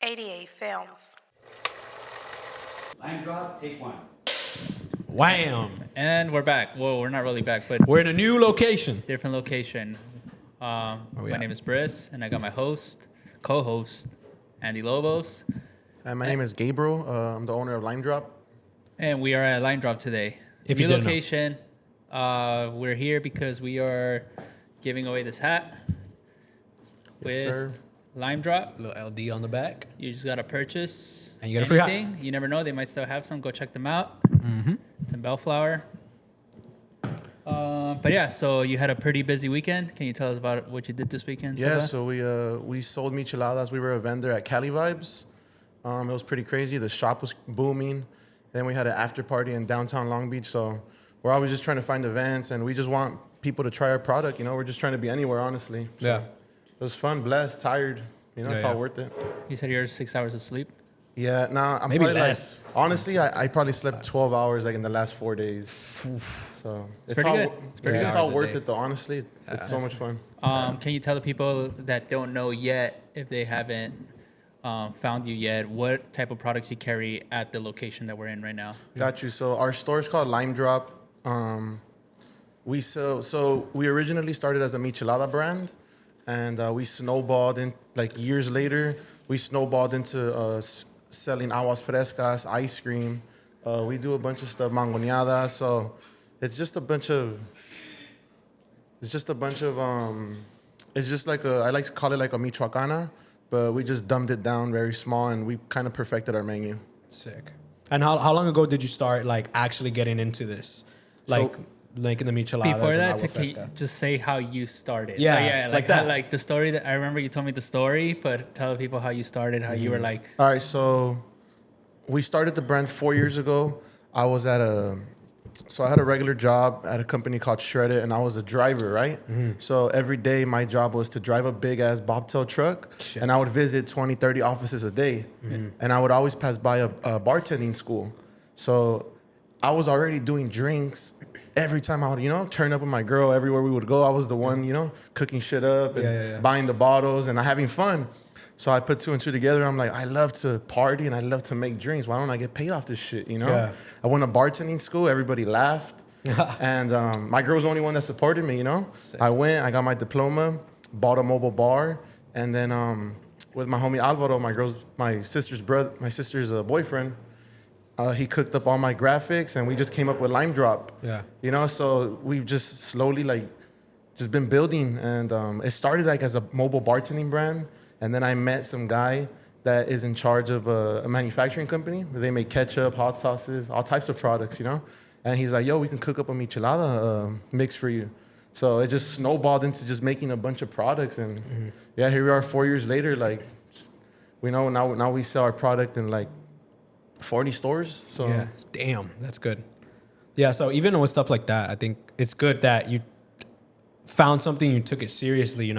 88 Films. Line drop, take one. Wham! And we're back. Well, we're not really back, but We're in a new location. different location. My at? name is Briss, and I got my co-host, Andy Lobos. My name is Gabriel. I'm the owner of Lime Drop. And we are at Line Drop today. If new you didn't know. location. We're here because we are giving away this hat with sir. Lime Drop. Little LD on the back. You just gotta purchase And you get a free hat. anything. You never know; they might still have some. Go check them out. It's in Bellflower. But yeah, so you had a pretty busy weekend. Can you tell us about what you did this weekend? Yeah, Silva? so we sold micheladas. We were a vendor at Cali Vibes. It was pretty crazy. The shop was booming. Then we had an after party in downtown Long Beach. So we're always just trying to find events, and we just want people to try our product. You know, we're just trying to be anywhere, honestly. So Yeah. It was fun, blessed, tired. You know, it's all worth it. You said you're 6 hours of sleep. Yeah, I'm Maybe probably less. Honestly, I probably slept 12 hours like in the last 4 days. So it's pretty all, good. It's pretty yeah, good. It's all Hours a worth day. it though. Honestly, it's so much fun. Can you tell the people that don't know yet, if they haven't found you yet, what type of products you carry at the location that we're in right now? Got you. So our store is called Lime Drop. We originally started as a michelada brand, and we snowballed in like years later. We snowballed into selling aguas frescas, ice cream. We do a bunch of stuff, mangoneada. So it's just a bunch of. It's just like I like to call it like a michoacana, but we just dumbed it down very small, and we kind of perfected our menu. Sick. And how long ago did you start like actually getting into this? Like making the micheladas. Before and that, agua can you fresca? just say how you started? Yeah, like like that. that. Like the story that I remember you told me the story, but tell people how you started, how you were like, All right, so we started the brand 4 years ago. I had a regular job at a company called Shred It, and I was a driver, right? So every day my job was to drive a big ass bobtail truck, Shit. and I would visit 20, 30 offices a day. And I would always pass by a bartending school. So I was already doing drinks every time I would, turn up with my girl everywhere we would go. I was the one, cooking shit up and buying the bottles and having fun. So I put two and two together. I'm like, I love to party and I love to make drinks. Why don't I get paid off this shit, Yeah. I went to bartending school. Everybody laughed. And my girl was the only one that supported me, Sick. I went, I got my diploma, bought a mobile bar. And then with my homie Alvaro, my sister's boyfriend, he cooked up all my graphics, and we just came up with Lime Drop. Yeah. So we've just slowly just been building, and it started like as a mobile bartending brand, and then I met some guy that is in charge of a manufacturing company where they make ketchup, hot sauces, all types of products, And he's like, "Yo, we can cook up a michelada mix for you." So it just snowballed into just making a bunch of products, and yeah, here we are 4 years later. Now we sell our product in like 40 stores. So Yeah. Damn, that's good. Yeah, so even with stuff like that, I think it's good that you found something, you took it seriously,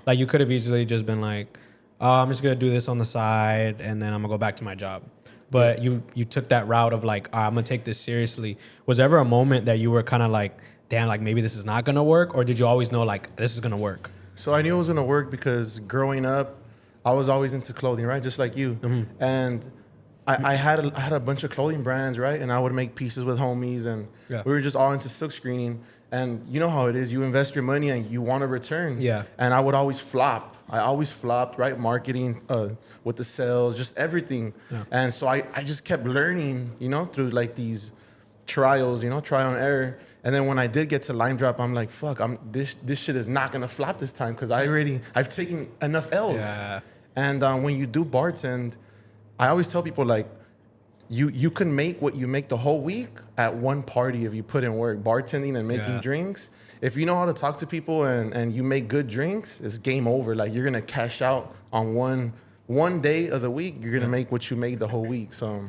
Like you could have easily just been like, oh, I'm just going to do this on the side and then I'm going to go back to my job. But you took that route of like, I'm going to take this seriously. Was there ever a moment that you were kind of like, damn, like maybe this is not going to work? Or did you always know like this is going to work? So I knew it was gonna work because growing up, I was always into clothing, right? Just like you. And I had a bunch of clothing brands, right? And I would make pieces with homies, and we were just all into silk screening. And you know how it is. You invest your money and you want a return. Yeah. And I would always flop. I always flopped, right? Marketing, with the sales, just everything. Yeah. And so I just kept learning, through like these trials, trial and error. And then when I did get to Lime Drop, I'm like, fuck, this shit is not gonna flop this time because I've taken enough L's. Yeah. And when you do bartend, I always tell people like, you can make what you make the whole week at one party if you put in work, bartending and making drinks. If you know how to talk to people and you make good drinks, it's game over. Like you're gonna cash out on one day of the week. You're gonna make what you made the whole week. So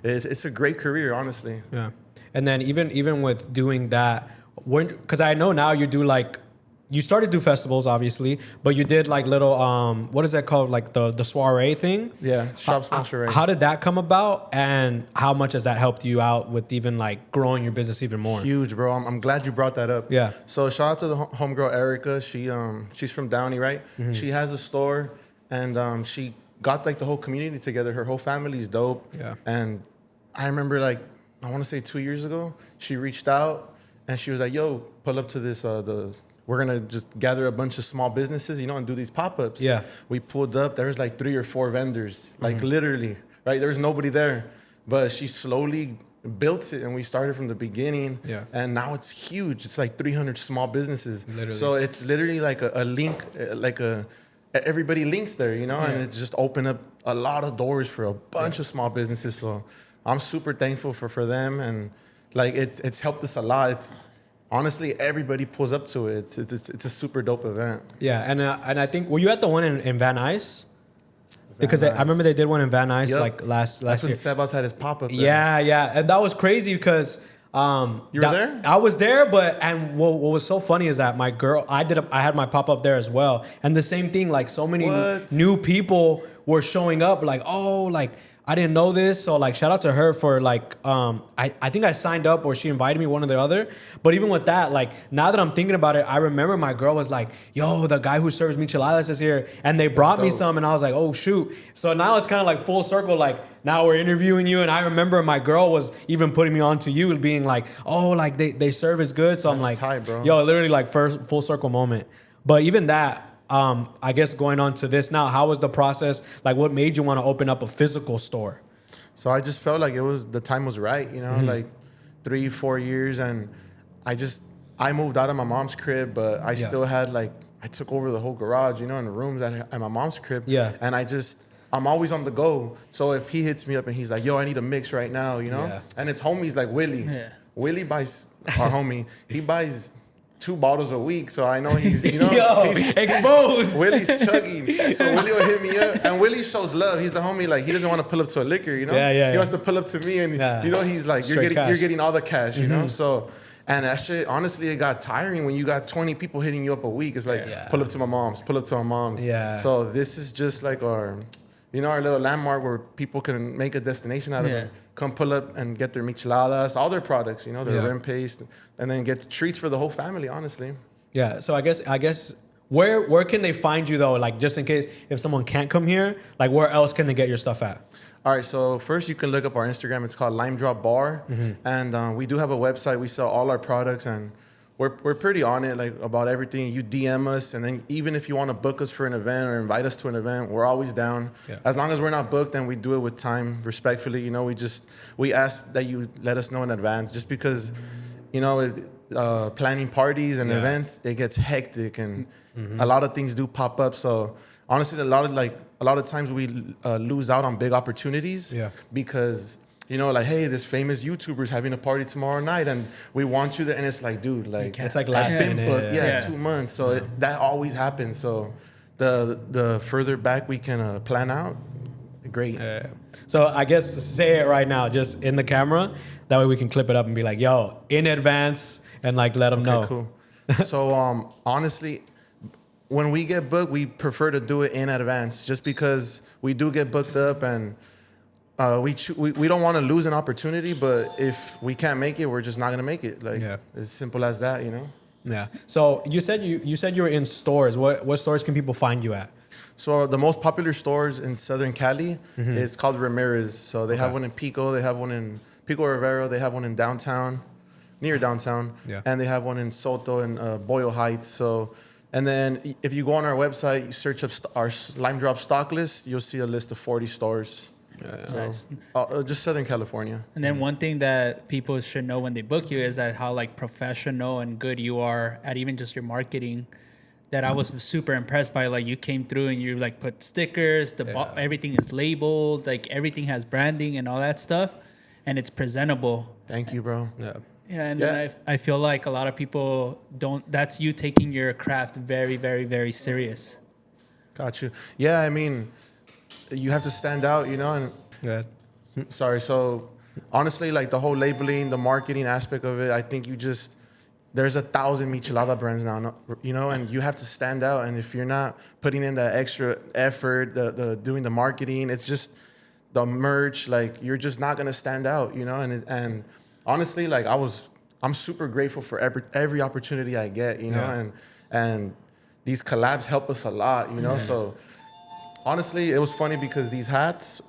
it's a great career, honestly. Yeah. And then even with doing that, because I know now you do like, you started to do festivals, obviously, but you did like little, what is that called? Like the soiree thing? Yeah, shop sponsor. How did that come about? And how much has that helped you out with even like growing your business even more? Huge, bro. I'm glad you brought that up. Yeah. So shout out to the homegirl Erica. She's from Downey, right? She has a store, and she got like the whole community together. Her whole family's dope. Yeah. And I remember like, I want to say 2 years ago, she reached out and she was like, yo, pull up to this, we're going to just gather a bunch of small businesses, you know, and do these pop-ups. Yeah. We pulled up, there was like 3 or 4 vendors, like literally, right? There was nobody there, but she slowly built it and we started from the beginning. Yeah. And now it's huge. It's like 300 small businesses. Literally. So it's literally like a link, everybody links there, you know, and it just opened up a lot of doors for a bunch of small businesses. So I'm super thankful for them, and like it's helped us a lot. It's honestly, everybody pulls up to it. It's a super dope event. Yeah, and I think, were you at the one in Van Nuys? Because Van I remember Nuys. they did one in Van Nuys Yep. like last That's when year. Sebas had his pop up. Yeah, and that was crazy because You were there? I was there, but what was so funny is that my girl, I had my pop up there as well, and the same thing. Like so many What? new people were showing up. Like, oh, like I didn't know this, so like shout out to her for like I think I signed up or she invited me, one or the other. But even with that, like now that I'm thinking about it, I remember my girl was like, yo, the guy who serves micheladas is here, and they brought me dope. some, and I was like, oh shoot. So now it's kind of like full circle. Like now we're interviewing you, and I remember my girl was even putting me on to you, being like, oh, like they serve is good. So I'm That's like, tight, bro. yo, literally like first full circle moment. But even that. I guess going on to this now, how was the process? Like, what made you want to open up a physical store? So I just felt like the time was right, you know, like 3-4 years, and I moved out of my mom's crib, but I still had I took over the whole garage, you know, and the rooms at my mom's crib. Yeah. And I'm always on the go. So if he hits me up and he's like, yo, I need a mix right now, you know? Yeah. And it's homies like Willie. Yeah. Willie buys, our homie, he buys 2 bottles a week. So I know he's, you know, Yo, he's exposed. Willie's chugging. So Willie will hit me up. And Willie shows love. He's the homie, like, he doesn't want to pull up to a liquor, you know? Yeah. He wants to pull up to me and, you know, he's like, Straight cash. you're getting all the cash, you know? So, and that shit, honestly, it got tiring when you got 20 people hitting you up a week. It's like, pull up to my mom's, pull up to my mom's. Yeah. So this is just like our, you know, our little landmark where people can make a destination out of it. Come pull up and get their micheladas, all their products, you know, their rim paste, and then get treats for the whole family, honestly. Yeah. So I guess where can they find you though? Like just in case if someone can't come here, like where else can they get your stuff at? All right, so first you can look up our Instagram. It's called Lime Drop Bar, and we do have a website. We sell all our products, and we're pretty on it, like about everything. You DM us, and then even if you want to book us for an event or invite us to an event, we're always down. Yeah. As long as we're not booked, then we do it with time, respectfully. You know, we ask that you let us know in advance, just because, you know, planning parties and events, it gets hectic, and a lot of things do pop up. So honestly, a lot of times we lose out on big opportunities because, you know, like, hey, this famous YouTuber's having a party tomorrow night and we want you there. And it's like, dude, like, It's like last I've been minute. booked, 2 months. So that always happens. So the further back we can plan out, great. So I guess say it right now, just in the camera. That way we can clip it up and be like, yo, in advance, and like let them know. Cool. So honestly, when we get booked, we prefer to do it in advance, just because we do get booked up, and we don't want to lose an opportunity. But if we can't make it, we're just not gonna make it. Like as simple as that, you know. Yeah. So you said you were in stores. What stores can people find you at? So the most popular stores in Southern Cali is called Ramirez. So they have one in Pico, they have one in Pico Rivera, they have one in downtown, near downtown, and they have one in Soto and Boyle Heights. So, and then if you go on our website, you search up our Lime Drop stock list, you'll see a list of 40 stores. Nice. Just Southern California. And then one thing that people should know when they book you is that how like professional and good you are at even just your marketing. That I was super impressed by. Like you came through and you like put stickers, everything is labeled, like everything has branding and all that stuff, and it's presentable. Thank you, bro. Yeah. Yeah, and then I feel like a lot of people don't. That's you taking your craft very, very, very serious. Got you. Yeah, I mean, you have to stand out, you know. And sorry. So honestly, like the whole labeling, the marketing aspect of it, I think there's 1,000 michelada brands now, you know, and you have to stand out. And if you're not putting in that extra effort, the doing the marketing, it's just the merch, like you're just not gonna stand out, you know. And honestly, like I'm super grateful for every opportunity I get, you know, and these collabs help us a lot, you know. So honestly, it was funny because these hats,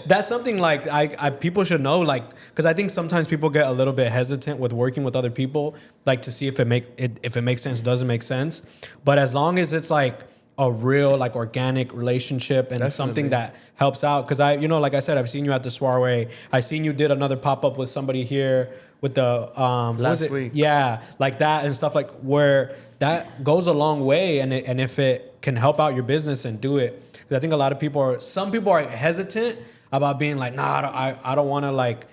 That's something like I people should know, like, because I think sometimes people get a little bit hesitant with working with other people, like to see if it makes sense, doesn't make sense. But as long as it's like a real like organic relationship and something that helps out, because like I said, I've seen you at the soiree. I seen you did another pop up with somebody here with the last week. Yeah, like that and stuff, like where that goes a long way, and if it can help out your business and do it. Because I think a lot of some people are hesitant about being like, nah, I don't want to, like,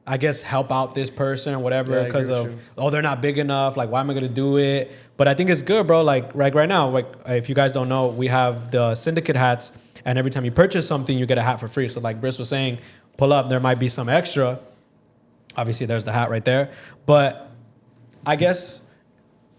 I guess help out this person or whatever because they're not big enough. Like, why am I gonna do it? But I think it's good, bro. Like right now, like if you guys don't know, we have the Syndicate hats, and every time you purchase something, you get a hat for free. So like Briss was saying, pull up. There might be some extra. Obviously, there's the hat right there. But I guess,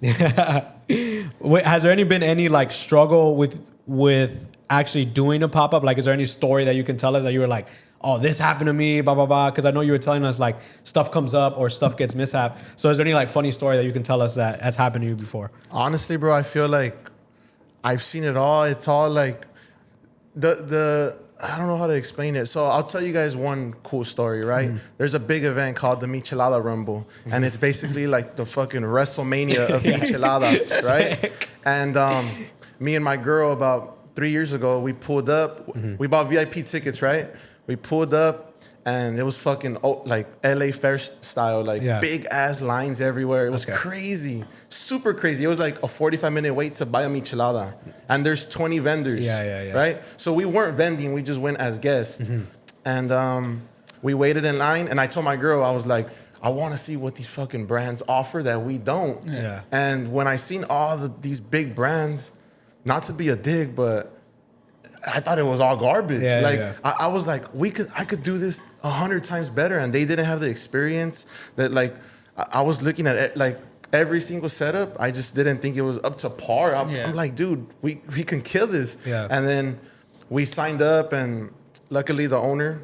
has there been any like struggle with actually doing a pop up? Like, is there any story that you can tell us that you were like, oh, this happened to me, blah, blah, blah? Because I know you were telling us like stuff comes up or stuff gets mishap. So is there any like funny story that you can tell us that has happened to you before? Honestly, bro, I feel like I've seen it all. It's all like I don't know how to explain it. So I'll tell you guys one cool story, right? There's a big event called the Michelada Rumble, and it's basically like the fucking WrestleMania of micheladas, right? And me and my girl about 3 years ago, we pulled up. We bought VIP tickets, right? We pulled up, and it was fucking like LA Fair style, like big ass lines everywhere. It was crazy, super crazy. It was like a 45-minute wait to buy a michelada, and there's 20 vendors, right? So we weren't vending, we just went as guests, and we waited in line. And I told my girl, I was like, I want to see what these fucking brands offer that we don't. And when I seen all these big brands, not to be a dig, but I thought it was all garbage. I was like, I could do this 100 times better, and they didn't have the experience that like I was looking at it, like every single setup. I just didn't think it was up to par. I'm like, dude, we can kill this. And then we signed up, and luckily the owner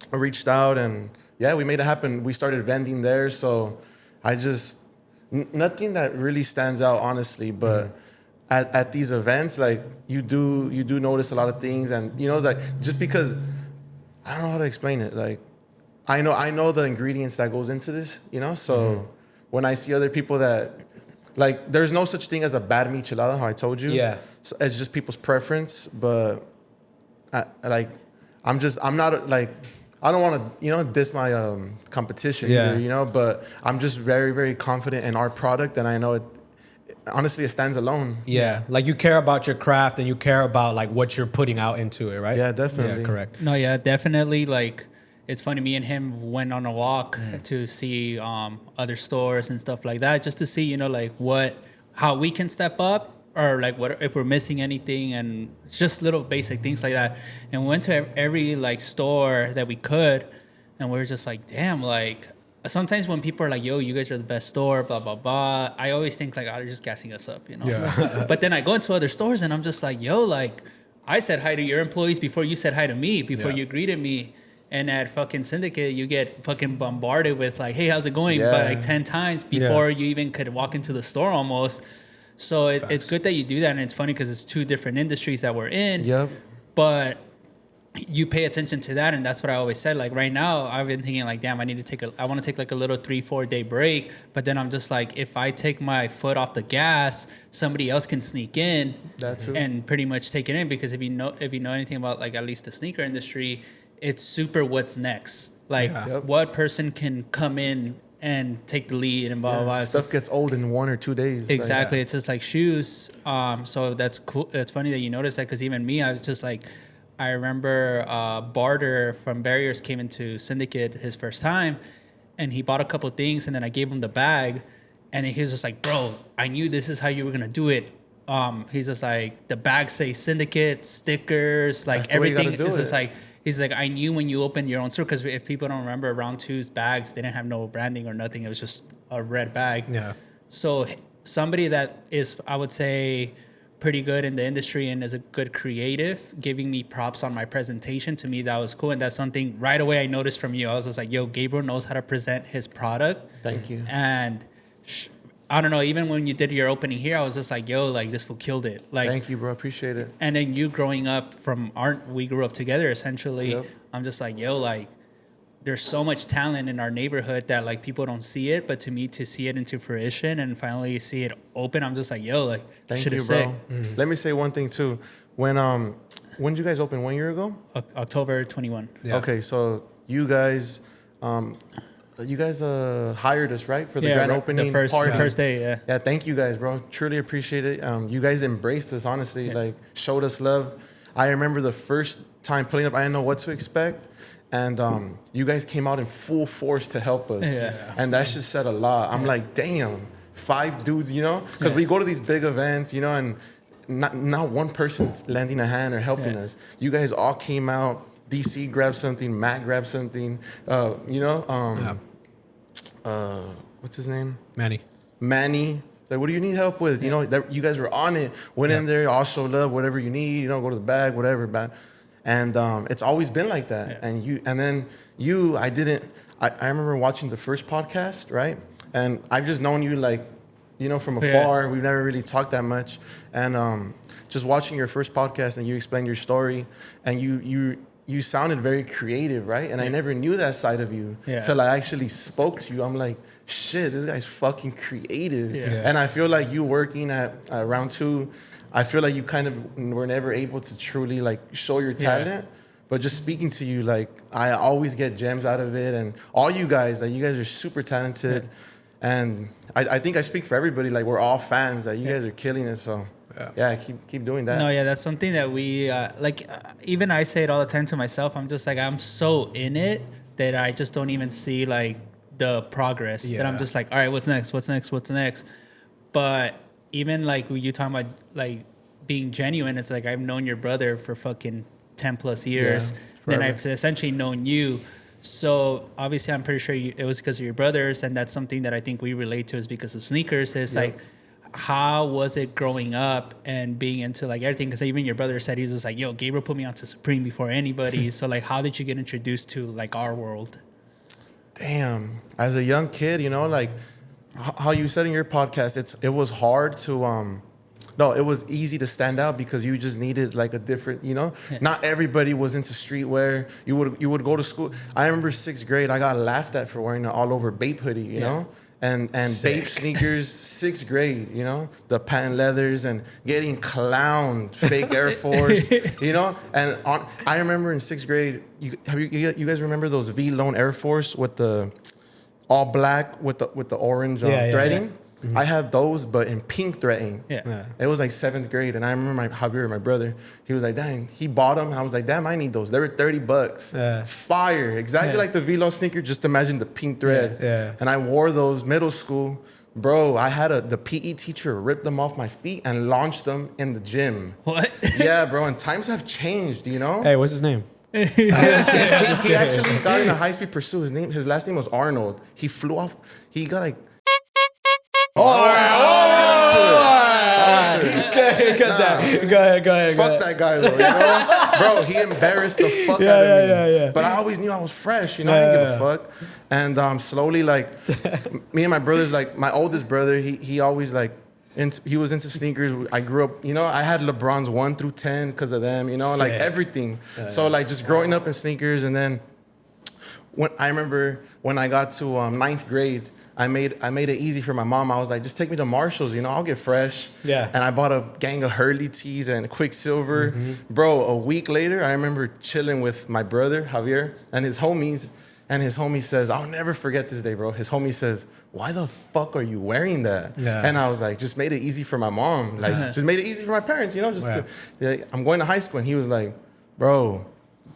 reached out, and we made it happen. We started vending there. So I just nothing that really stands out, honestly, but. At these events, like you do notice a lot of things, and like just because I don't know how to explain it. Like I know the ingredients that goes into this, So when I see other people that like, there's no such thing as a bad michelada, how I told you. So it's just people's preference, but I'm not like. I don't want to, diss my competition either, but I'm just very, very confident in our product, and I know it. Honestly, it stands alone. Like you care about your craft, and you care about like what you're putting out into it, right? Yeah, definitely. Yeah, correct. No, definitely. Like, it's funny, me and him went on a walk to see other stores and stuff like that, just to see, like how we can step up, or like what if we're missing anything, and just little basic things like that. And we went to every like store that we could, and we were just like, damn, like. Sometimes when people are like, yo, you guys are the best store, blah, blah, blah, I always think like, oh, they're just gassing us up, But then I go into other stores, and I'm just like, yo, like, I said hi to your employees before you said hi to me, before you greeted me. And at fucking Syndicate, you get fucking bombarded with like, hey, how's it going? But like 10 times before you even could walk into the store almost. So it's good that you do that. And it's funny because it's two different industries that we're in. But you pay attention to that, and that's what I always said. Like right now, I've been thinking like, damn, I want to take like a little 3-4 day break. But then I'm just like, if I take my foot off the gas, somebody else can sneak in and pretty much take it in. Because if you know anything about like at least the sneaker industry, it's super what's next. Like what person can come in and take the lead and blah blah blah. Stuff gets old in 1 or 2 days. Exactly, it's just like shoes. So that's cool. It's funny that you noticed that, because even me, I was just like. I remember Barter from Barriers came into Syndicate his first time, and he bought a couple things, and then I gave him the bag, and then he was just like, bro, I knew this is how you were going to do it. He's just like, the bag say Syndicate, stickers, like everything. It's just like, he's like, I knew when you opened your own store, because if people don't remember, Round 2's bags, they didn't have no branding or nothing. It was just a red bag. So somebody that is, I would say, pretty good in the industry and is a good creative, giving me props on my presentation, to me that was cool. And that's something right away I noticed from you. I was just like, yo, Gabriel knows how to present his product. Thank you. And I don't know, even when you did your opening here, I was just like, yo, like this fool killed it. Like, Thank you, bro. Appreciate it. and then you growing up we grew up together essentially. Yep. I'm just like, yo, like there's so much talent in our neighborhood that like people don't see it, but to me to see it into fruition and finally see it open, I'm just like, yo, like Thank shit you, is bro. sick. Let me say one thing too. When did you guys open? 1 year ago? October 21. Yeah. Okay, so you guys hired us, right, for the grand opening the first, party. the first day. Yeah. Yeah, thank you guys, bro. Truly appreciate it. You guys embraced us, honestly. Like, showed us love. I remember the first time putting up, I didn't know what to expect. And you guys came out in full force to help us. Yeah. And that just said a lot. I'm like, damn, 5 dudes, you know? Because we go to these big events, you know, and not one person's lending a hand or helping us. You guys all came out. DC grabbed something, Matt grabbed something, you know? What's his name? Manny. Like, what do you need help with? You know, that you guys were on it. Went in there, all show love, whatever you need. You know, go to the bag, whatever. And it's always been like that. Yeah. And then I remember watching the first podcast, right? And I've just known you like, you know, from afar. We've never really talked that much. And just watching your first podcast and you explained your story, and you sounded very creative, right? And I never knew that side of you till I actually spoke to you. I'm like, shit, this guy's fucking creative. Yeah. And I feel like you working at round 2, I feel like you kind of were never able to truly like show your talent. Yeah. But just speaking to you, like I always get gems out of it. And all you guys, like you guys are super talented. Yeah. And I think I speak for everybody. Like we're all fans. That you guys are killing it. So. Yeah, keep doing that. No, yeah, that's something that we even I say it all the time to myself. I'm just like, I'm so in it that I just don't even see like the progress. That I'm just like, all right, what's next? But even like you talking about like being genuine, it's like I've known your brother for fucking 10 plus years. Then I've essentially known you. So obviously I'm pretty sure it was because of your brothers, and that's something that I think we relate to is because of sneakers. It's like, how was it growing up and being into like everything? Because even your brother said he's just like, yo, Gabriel put me onto Supreme before anybody. So like, how did you get introduced to like our world? Damn, as a young kid, you know, like how you said in your podcast, it was hard to it was easy to stand out because you just needed like a different, you know. Not everybody was into streetwear. You would go to school. I remember 6th grade, I got laughed at for wearing an all over Bape hoodie, you know. And Bape sneakers, 6th grade, you know, the patent leathers and getting clowned, fake Air Force, you know. And I remember in 6th grade, you guys remember those V-Lone Air Force with the all black with the orange threading? Yeah. Mm-hmm. I had those, but in pink threading. Yeah. It was like 7th grade, and I remember Javier, my brother, he was like, dang, he bought them. I was like, damn, I need those. They were $30. Yeah. Fire. Exactly like the V-Lone sneaker, just imagine the pink thread. Yeah. And I wore those middle school. Bro, I had the PE teacher rip them off my feet and launched them in the gym. What? Yeah, bro, and times have changed, you know? Hey, what's his name? He actually got in a high-speed pursuit. His last name was Arnold. He flew off. He got like... Go ahead. Fuck that guy, though, you know? Bro, he embarrassed the fuck out of me. But I always knew I was fresh, you know? I didn't give a fuck. And slowly, like, me and my brothers, like, my oldest brother, he always, like, he was into sneakers. I grew up, you know, I had LeBron's 1 through 10 because of them, you know, like, everything. So, like, just growing up in sneakers. And then I remember when I got to 9th grade, I made it easy for my mom. I was like, just take me to Marshall's, you know, I'll get fresh. Yeah. And I bought a gang of Hurley tees and Quicksilver. Mm-hmm. Bro, a week later, I remember chilling with my brother, Javier, and his homies. And his homie says, I'll never forget this day, bro. His homie says, why the fuck are you wearing that? Yeah. And I was like, just made it easy for my mom. Like, just made it easy for my parents, you know, I'm going to high school. And he was like, bro,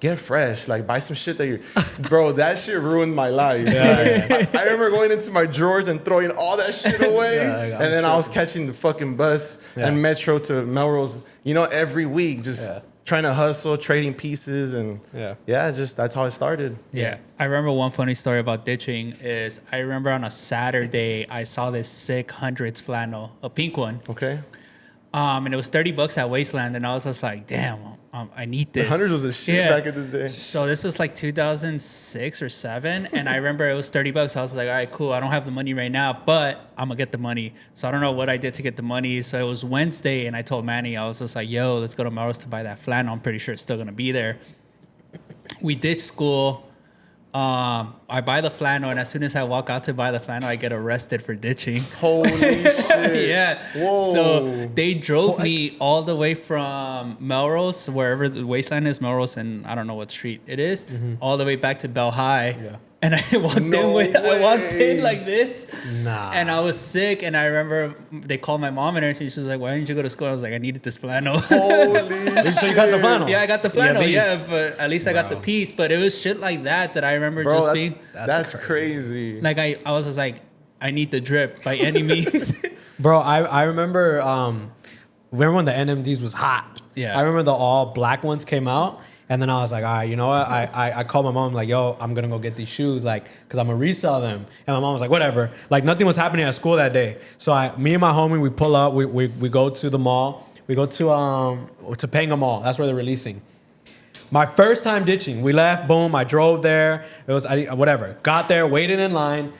get fresh, like buy some shit that you're, bro, that shit ruined my life. I remember going into my drawers and throwing all that shit away. And then I was catching the fucking bus and metro to Melrose, you know, every week, just trying to hustle, trading pieces. And just that's how it started. Yeah. I remember one funny story about ditching is I remember on a Saturday, I saw this sick hundreds flannel, a pink one. Okay. And it was $30 at Wasteland. And I was just like, damn, I need The this. hundreds was a shit back in the day. So this was like 2006 or 7, and I remember it was $30. So I was like, all right, cool. I don't have the money right now, but I'm gonna get the money. So I don't know what I did to get the money. So it was Wednesday, and I told Manny, I was just like, yo, let's go to Melrose to buy that flannel. I'm pretty sure it's still gonna be there. We ditched school. I buy the flannel, and as soon as I walk out to buy the flannel, I get arrested for ditching. Holy shit. Yeah. Whoa. So they drove me all the way from Melrose, wherever the wasteland is, Melrose, and I don't know what street it is, all the way back to Bell High. Yeah. And I walked I walked in like this. Nah. And I was sick, and I remember they called my mom and everything. She was like, "Why didn't you go to school?" I was like, "I needed this flannel." Holy shit. So you got the flannel? Yeah, I got the flannel. these. Yeah, but at least I got the piece. But it was shit like that I remember Bro, just that- being that's crazy. like I was just like, I need the drip by any means. Bro, I remember when the NMDs was hot. Yeah. I remember the all black ones came out. And then I was like, all right, you know what? I called my mom, like, yo, I'm going to go get these shoes, like, because I'm going to resell them. And my mom was like, whatever. Like, nothing was happening at school that day. So me and my homie, we pull up. We go to the mall. We go to Topanga Mall. That's where they're releasing. My first time ditching. We left, boom. I drove there. It was, whatever. Got there, waited in line.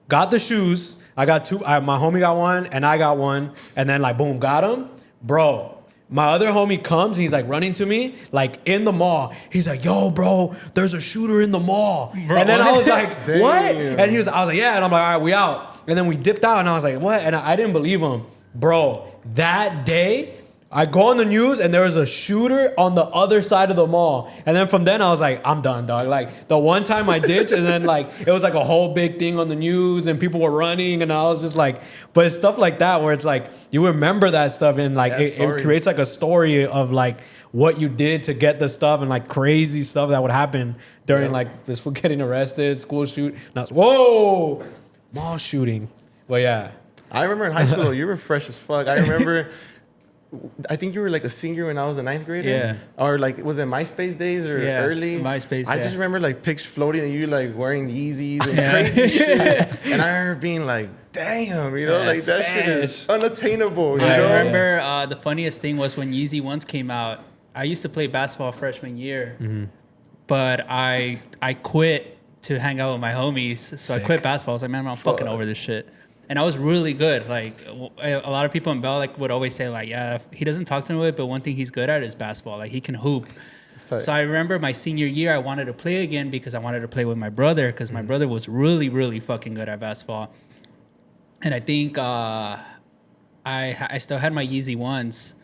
Got the shoes. I got two. My homie got one, and I got one. And then, like, boom, got them. Bro. My other homie comes, and he's like running to me, like in the mall. He's like, yo, bro, there's a shooter in the mall. Bro, and then I was like, what? Damn. And I was like, yeah. And I'm like, all right, we out. And then we dipped out, and I was like, what? And I didn't believe him. Bro, that day, I go on the news, and there was a shooter on the other side of the mall. And then from then, I was like, I'm done, dog. Like, the one time I ditched, and then, like, it was like a whole big thing on the news, and people were running, and I was just like, but it's stuff like that where it's like, you remember that stuff, and, like, Yeah, it creates, like, a story of, like, what you did to get the stuff, and, like, crazy stuff that would happen during, like, this for getting arrested, school shoot. And I was, whoa, mall shooting. But, yeah. I remember in high school, though, you were fresh as fuck. I remember... I think you were like a senior when I was a ninth grader. Yeah. Or like, was it MySpace days or early? MySpace, I yeah. just remember like pics floating and you like wearing Yeezys and crazy shit. And I remember being like, damn, you know, Yeah, like that shit is unattainable. You I know? remember the funniest thing was when Yeezy Ones came out. I used to play basketball freshman year, but I quit to hang out with my homies. So Sick. I quit basketball. I was like, man, I'm fucking over this shit. And I was really good. Like a lot of people in Bell like would always say like, yeah, he doesn't talk to me, but one thing he's good at is basketball. Like he can hoop. So I remember my senior year, I wanted to play again because I wanted to play with my brother because my brother was really, really fucking good at basketball. And I think I still had my Yeezy Ones.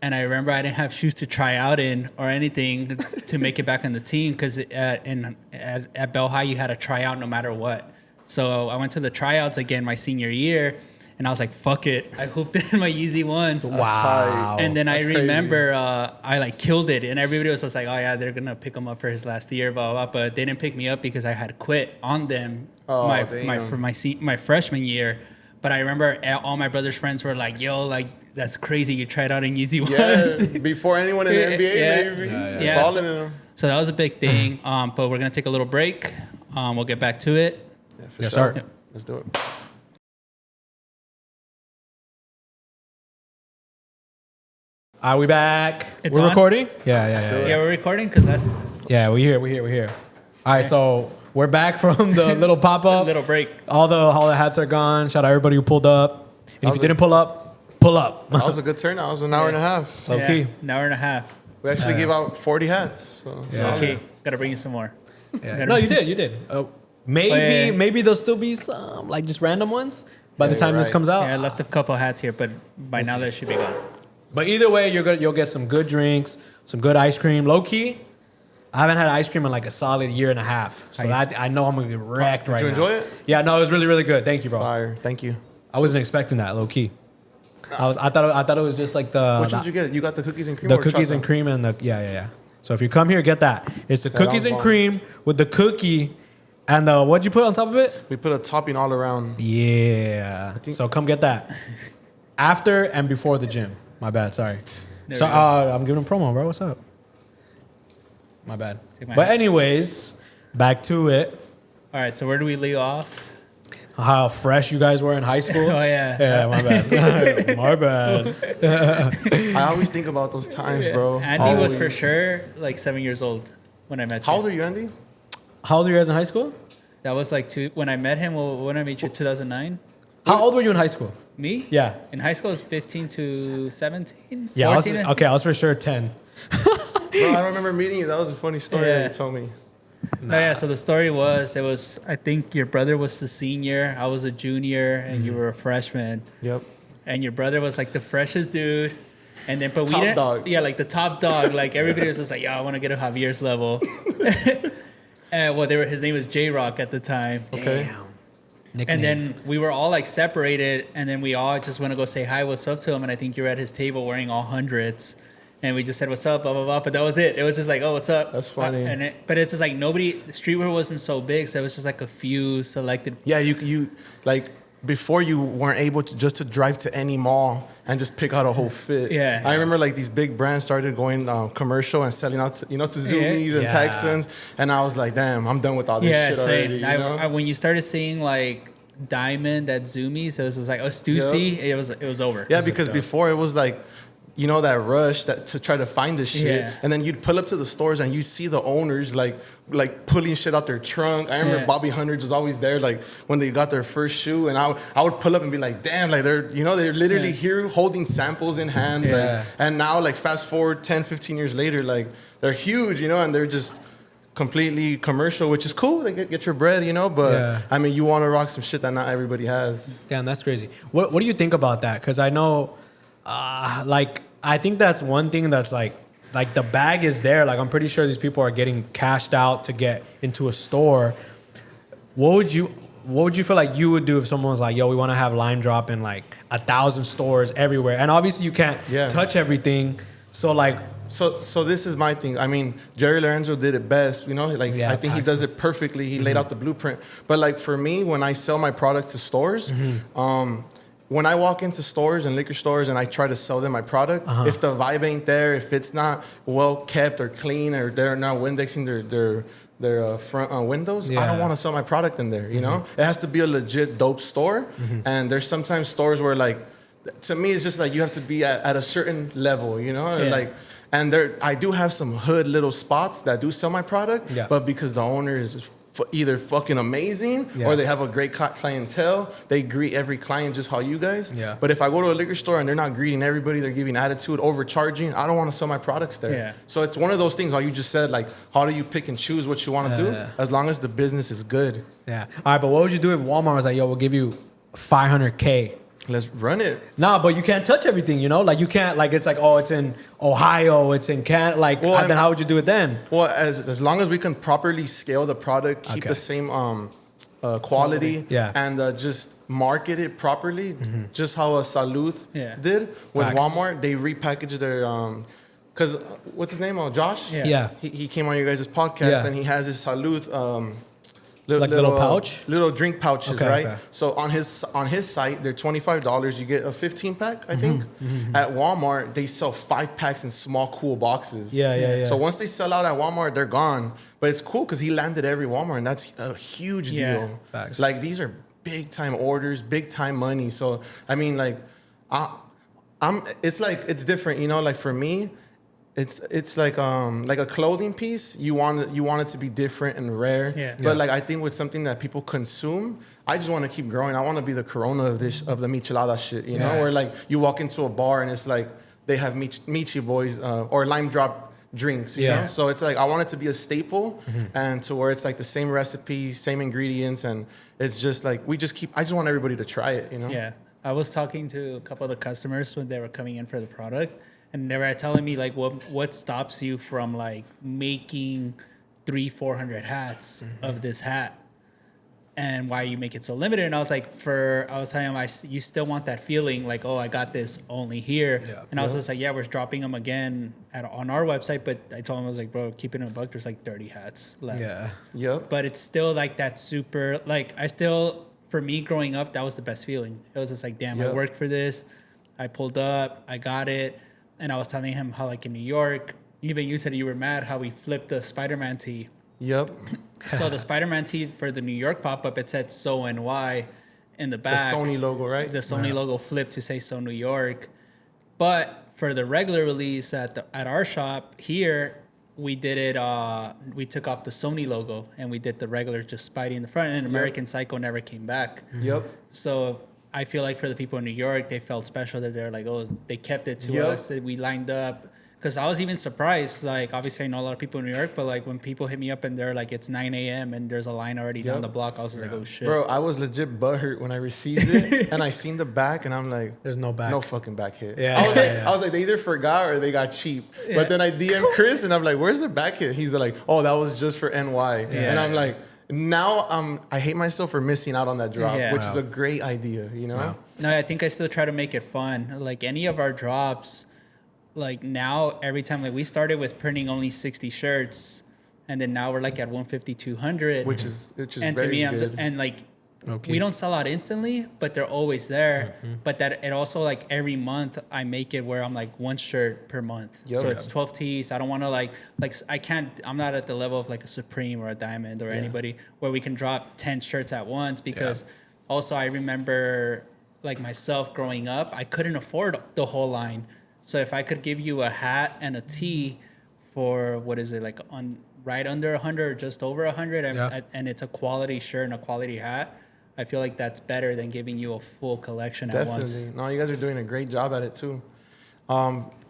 And I remember I didn't have shoes to try out in or anything to make it back on the team because at Bell High, you had to try out no matter what. So I went to the tryouts again my senior year, and I was like, fuck it. I hooped in my Yeezy Ones. Wow. And then That's I remember I like killed it, and everybody was just like, oh yeah, they're going to pick him up for his last year, blah, blah, blah. But they didn't pick me up because I had quit on them my freshman year. But I remember all my brother's friends were like, yo, like, that's crazy. You tried out in Yeezy Ones. Yeah, before anyone in the NBA, Yeah. maybe. Yeah, Balling in them. So that was a big thing. But we're going to take a little break. We'll get back to it. Yeah, for Yes, sure. sir. Let's do it. Are we back? It's We're on? recording? Yeah. do it. Yeah, we're recording because that's Yeah, we're here. All right, so we're back from the little pop-up. a little break. All the hats are gone. Shout out everybody who pulled up. And if you didn't pull up, pull up. That was a good turnout. It was an hour and a half. Okay. An hour and a half. We actually gave out 40 hats. So Yeah. Okay, gotta bring you some more. Yeah. No, you did. Maybe there'll still be some like just random ones by the Yeah, time you're this right. comes out. Yeah, I left a couple hats here, but by now they should be gone. But either way, you'll get some good drinks, some good ice cream. Low key, I haven't had ice cream in like a solid year and a half, so I know I'm gonna get wrecked right now. Did you enjoy it? Yeah, no, it was really really good. Thank you, bro. Fire. Thank you. I wasn't expecting that. Low key, I thought it was just like Which did you get? You got the cookies and cream? the or cookies and chocolate? cream and the yeah. So if you come here, get that. It's the that cookies was and bomb. cream with the cookie and the what'd you put on top of it? We put a topping all around. Yeah. So come get that. After and before the gym. My bad. Sorry. There So we go. I'm giving a promo, bro. What's up? My bad. Take my But hat. anyways, back to it. All right, so where do we leave off? how fresh you guys were in high school. Oh yeah. Yeah, my bad. My bad. I always think about those times, bro. Andy was for Always. sure like 7 years old when I met you. How old are you, Andy? How old were you guys in high school? That was like when I met him. Well, when I met you, 2009. How old were you in high school? Me? Yeah. In high school, it was 15 to 17. Yeah, I was, 14, okay, I was for sure 10. Bro, I don't remember meeting you. That was a funny story Yeah. that you told me. No, yeah. So the story was, I think your brother was the senior, I was a junior, and you were a freshman. Yep. And your brother was like the freshest dude. And then, but we Top didn't. dog. Yeah, like the top dog. Like everybody was just like, yeah, I want to get to Javier's level. And well, his name was J Rock at the time. Okay. Damn. And Nickname. then we were all like separated, and then we all just went to go say hi, what's up to him. And I think you were at his table wearing all hundreds. And we just said, what's up, blah, blah, blah. But that was it. It was just like, oh, what's up? That's funny. But it's just like the streetwear wasn't so big. So it was just like a few selected. Yeah, you like before you weren't able to drive to any mall and just pick out a whole fit. Yeah. I remember like these big brands started going commercial and selling out to Zoomies and Yeah. Texans, and I was like, damn, I'm done with all this Yeah, shit same. already. You know? When you started seeing like Diamond at Zoomies, it was just like, oh, Stussy, it was over. Yeah, because before it was like, you know, that rush to try to find this shit. Yeah. And then you'd pull up to the stores and you see the owners like pulling shit out their trunk. I remember Yeah. Bobby Hundreds was always there like when they got their first shoe, and I would pull up and be like, damn, like they're literally Yeah. here holding samples in hand. Yeah. Like, and now like fast forward 10, 15 years later, like they're huge, you know, and they're just completely commercial, which is cool. They get your bread, you know, but Yeah. I mean, you want to rock some shit that not everybody has. Damn, that's crazy. What do you think about that? Because I know, I think that's one thing that's like the bag is there. Like, I'm pretty sure these people are getting cashed out to get into a store. What would you feel like you would do if someone was like, yo, we want to have Line Drop in like 1,000 stores everywhere? And obviously you can't touch everything. So like, So this is my thing. I mean, Jerry Lorenzo did it best, you know. Like Yeah, I think he does it perfectly. He laid out the blueprint. But like for me, when I sell my product to stores, when I walk into stores and liquor stores and I try to sell them my product, if the vibe ain't there, if it's not well kept or clean, or they're not Windexing their front windows, I don't want to sell my product in there. You know, it has to be a legit dope store. And there's sometimes stores where like, to me, it's just like you have to be at a certain level. You know, like. And I do have some hood little spots that do sell my product, but because the owner is either fucking amazing or they have a great clientele, they greet every client just how you guys. Yeah. But if I go to a liquor store and they're not greeting everybody, they're giving attitude, overcharging, I don't want to sell my products there. Yeah. So it's one of those things, like you just said, like, how do you pick and choose what you want to do as long as the business is good? Yeah. All right, but what would you do if Walmart was like, yo, we'll give you $500K? Let's run it. Nah, but you can't touch everything, you know? Like, you can't, like, it's like, oh, it's in Ohio, it's in Canada. Like, Well, then how would you do it then? Well, as long as we can properly scale the product, keep the same quality, and just market it properly, just how a Salud did with Walmart. They repackaged their, because what's his name? Josh? Yeah. He came on your guys' podcast and he has his Salud. Little pouch? Little drink pouches, right? Okay. So on his site, they're $25. You get a 15 pack, I think. At Walmart, they sell 5 packs in small, cool boxes. Yeah. So once they sell out at Walmart, they're gone. But it's cool because he landed every Walmart, and that's a huge deal. Facts. Like, these are big time orders, big time money. So I mean, like, it's different, you know. Like for me, it's like a clothing piece. You want it to be different and rare. But like I think with something that people consume, I just want to keep growing. I want to be the Corona of the michelada shit. You know, where like you walk into a bar and it's like they have Michi Boys or Lime Drop drinks. You know, so it's like I want it to be a staple and to where it's like the same recipe, same ingredients, and it's just like I just want everybody to try it. You know. Yeah, I was talking to a couple of the customers when they were coming in for the product. And they were telling me like what stops you from like making 300-400 hats of this hat, and why you make it so limited. And I was like, I was telling him, you still want that feeling like, oh, I got this only here. And I was just like, yeah, we're dropping them again on our website. But I told him, I was like, bro, keep it in a buck. There's like 30 hats left. But it's still like that super, like for me growing up, that was the best feeling. It was just like, damn, I worked for this. I pulled up, I got it. And I was telling him how, like, in New York, even you said you were mad how we flipped the Spider-Man tee. Yep. So the Spider-Man tee for the New York pop-up, it said So NY. in the The back. Sony logo, right? The Sony logo flipped to say So New York. But for the regular release at our shop here, we did it. We took off the Sony logo and we did the regular just Spidey in the front. And American Psycho never came back. Yep. So I feel like for the people in New York, they felt special that they're like, oh, they kept it to us. That we lined up. Because I was even surprised. Like, obviously, I know a lot of people in New York, but like when people hit me up and they're like, it's 9 a.m. and there's a line already down the block, I was like, oh shit. Bro, I was legit butthurt when I received it, and I seen the back, and I'm like, There's no back. no fucking back hit. Yeah, I was like, they either forgot or they got cheap. But then I DM Chris, and I'm like, where's the back hit? He's like, oh, that was just for NY. And I'm like, now I hate myself for missing out on that drop, which is a great idea, you know? Wow. No, I think I still try to make it fun. Like any of our drops, like now every time, like we started with printing only 60 shirts, and then now we're like at 150, 200. Which is and very to me, good. and like Okay. we don't sell out instantly, but they're always there. But that it also like every month I make it where I'm like one shirt per month. So it's 12 tees. I don't want to like I can't. I'm not at the level of like a Supreme or a Diamond or anybody where we can drop 10 shirts at once because also I remember like myself growing up, I couldn't afford the whole line. So if I could give you a hat and a tee for what is it like on right under 100 or just over 100, and it's a quality shirt and a quality hat, I feel like that's better than giving you a full collection at once. No, you guys are doing a great job at it too.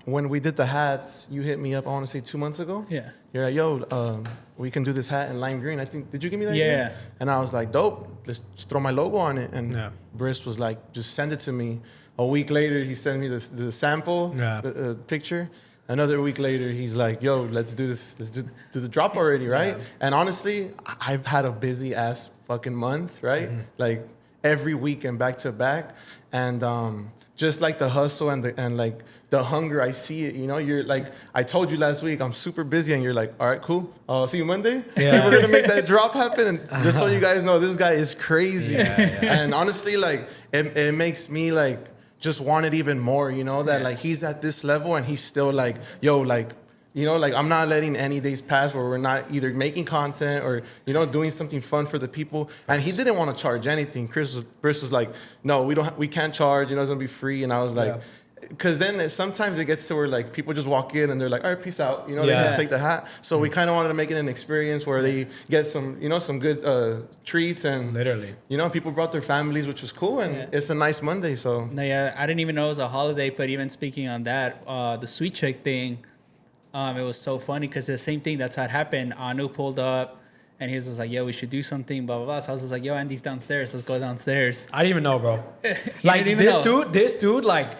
When we did the hats, you hit me up, I want to say 2 months ago. Yeah. You're like, yo, we can do this hat in lime green. I think, did you give me that? Yeah. Green? And I was like, dope, let's just throw my logo on it. And Briss was like, just send it to me. A week later, he sent me the sample, the picture. Another week later, he's like, yo, let's do this. Let's do the drop already, right? Yeah. And honestly, I've had a busy ass fucking month, right? Like every weekend back to back. And just like the hustle and like the hunger, I see it, you know? You're like, I told you last week, I'm super busy. And you're like, all right, cool. I'll see you Monday. Yeah. And we're going to make that drop happen. And just so you guys know, this guy is crazy. And honestly, like, it makes me like, just want it even more, you know, that like he's at this level and he's still like, yo, like, you know, like I'm not letting any days pass where we're not either making content or, you know, doing something fun for the people. And he didn't want to charge anything. Chris was like, no, we can't charge, you know, it's gonna be free. And I was like, because then sometimes it gets to where like people just walk in and they're like, all right, peace out, you know, they just take the hat. So we kind of wanted to make it an experience where they get some, you know, some good treats and literally, you know, people brought their families, which was cool, and it's a nice Monday. So no, I didn't even know it was a holiday, but even speaking on that, the sweet chick thing, it was so funny because the same thing that's how it happened. Anu pulled up. And he was just like, yo, we should do something, blah, blah, blah. So I was just like, yo, Andy's downstairs. Let's go downstairs. I didn't even know, bro. Like this dude, like,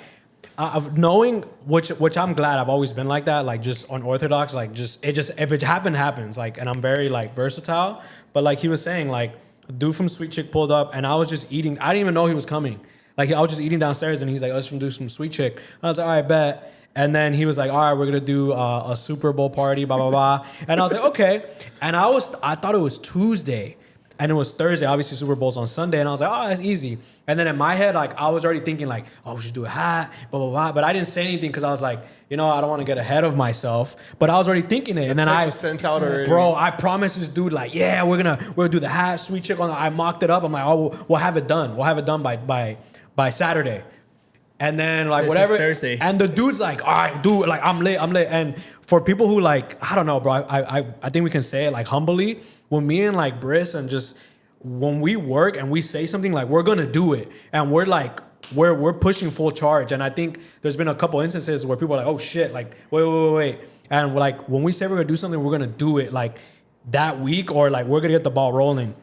knowing which I'm glad I've always been like that, like just unorthodox, like just if it happens, like, and I'm very like versatile, but like he was saying, like a dude from Sweet Chick pulled up and I was just eating. I didn't even know he was coming. Like I was just eating downstairs and he's like, let's do some Sweet Chick. And I was like, all right, bet. And then he was like, all right, we're gonna do a Super Bowl party, blah blah blah. And I was like, okay. And I thought it was Tuesday. And it was Thursday. Obviously, Super Bowl's on Sunday. And I was like, oh, that's easy. And then in my head, like, I was already thinking, like, oh, we should do a hat, blah, blah, blah. But I didn't say anything because I was like, you know, I don't want to get ahead of myself. But I was already thinking it. And then I sent out already. Bro, I promised this dude, like, yeah, we're gonna do the hat, Sweet Chick. I mocked it up. I'm like, oh, we'll have it done. We'll have it done by Saturday. And then like this whatever. Is Thursday. And the dude's like, all right, dude, like I'm lit. And for people who like, I don't know, bro, I think we can say it like humbly. When me and like Briss and just when we work and we say something, like we're gonna do it, and we're like we're pushing full charge. And I think there's been a couple instances where people are like, oh shit, like wait, and we're like, when we say we're gonna do something, we're gonna do it like that week, or like we're gonna get the ball rolling.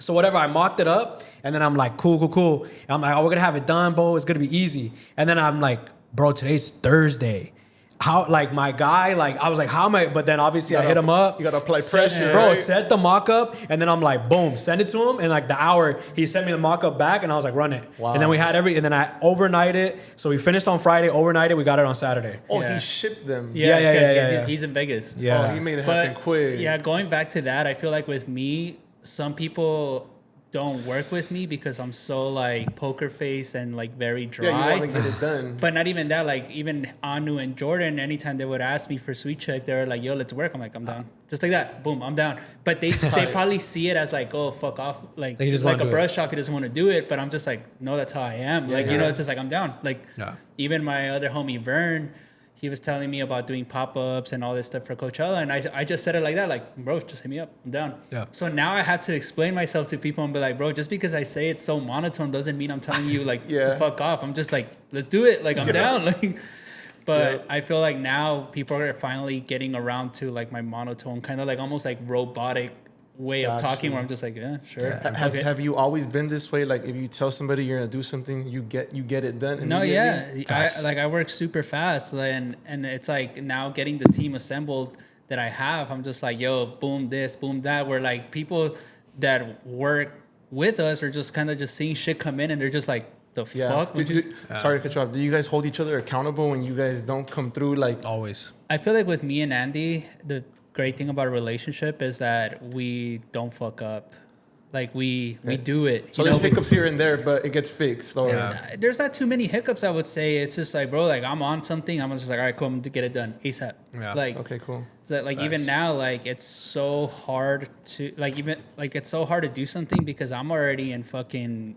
So whatever, I mocked it up, and then I'm like, cool. And I'm like, oh, we're gonna have it done, bro. It's gonna be easy. And then I'm like, bro, today's Thursday. How, like, my guy, like, I was like, how am I? But then obviously I hit him up. You gotta apply pressure, bro. right? Set the mock up, and then I'm like, boom, send it to him. And like the hour, he sent me the mock up back, and I was like, run it. Wow. And then we had and then I overnight it. So we finished on Friday, overnight it. We got it on Saturday. Oh, he shipped them. Yeah. He's in Vegas. Yeah. Oh, he made it happen quick. Yeah, going back to that, I feel like with me, some people don't work with me because I'm so like poker face and like very dry. Yeah, you want to get it done. But not even that, like even Anu and Jordan, anytime they would ask me for sweet check, they were like, yo, let's work. I'm like, I'm down. Just like that. Boom, I'm down. But they probably see it as like, oh, fuck off. Like, They just like a wanna do brush off. He doesn't want to do it. But I'm just like, no, that's how I am. Like, you know, it's just like, I'm down. Like, even my other homie, Vern, he was telling me about doing pop-ups and all this stuff for Coachella. And I just said it like that, like, bro, just hit me up. I'm down. Yeah. So now I have to explain myself to people and be like, bro, just because I say it's so monotone doesn't mean I'm telling you like, to fuck off. I'm just like, let's do it. Like, I'm down. Like, but I feel like now people are finally getting around to like my monotone, kind of like almost like robotic way of talking where I'm just like, yeah, sure. Have you always been this way? Like if you tell somebody you're gonna do something, you get it done? No, yeah. I work super fast, and it's like now getting the team assembled that I have, I'm just like, yo, boom this, boom that. Where like people that work with us are just kind of just seeing shit come in and they're just like, the fuck? Sorry to cut you off. Do you guys hold each other accountable when you guys don't come through? Like always. I feel like with me and Andy, the great thing about a relationship is that we don't fuck up. Like we do it. So there's hiccups here and there, but it gets fixed. Or there's not too many hiccups, I would say. It's just like, bro, like I'm on something. I'm just like, all right, cool, I'm to get it done ASAP. Yeah. Like, okay, cool. So like even now, like it's so hard to it's so hard to do something because I'm already in fucking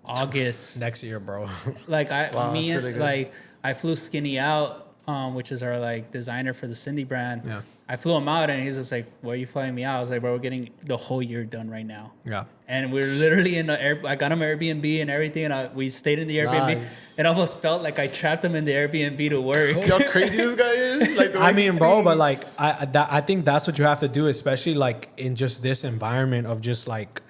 August next year, bro. Like I flew Skinny out, which is our like designer for the Cindy brand. Yeah. I flew him out and he's just like, why are you flying me out? I was like, bro, we're getting the whole year done right now. Yeah. And we're literally in the I got him Airbnb and everything, and we stayed in the Airbnb. Nice. It almost felt like I trapped him in the Airbnb to work. See how crazy this guy is? Like I mean, bro, but like I think that's what you have to do, especially like in just this environment of just like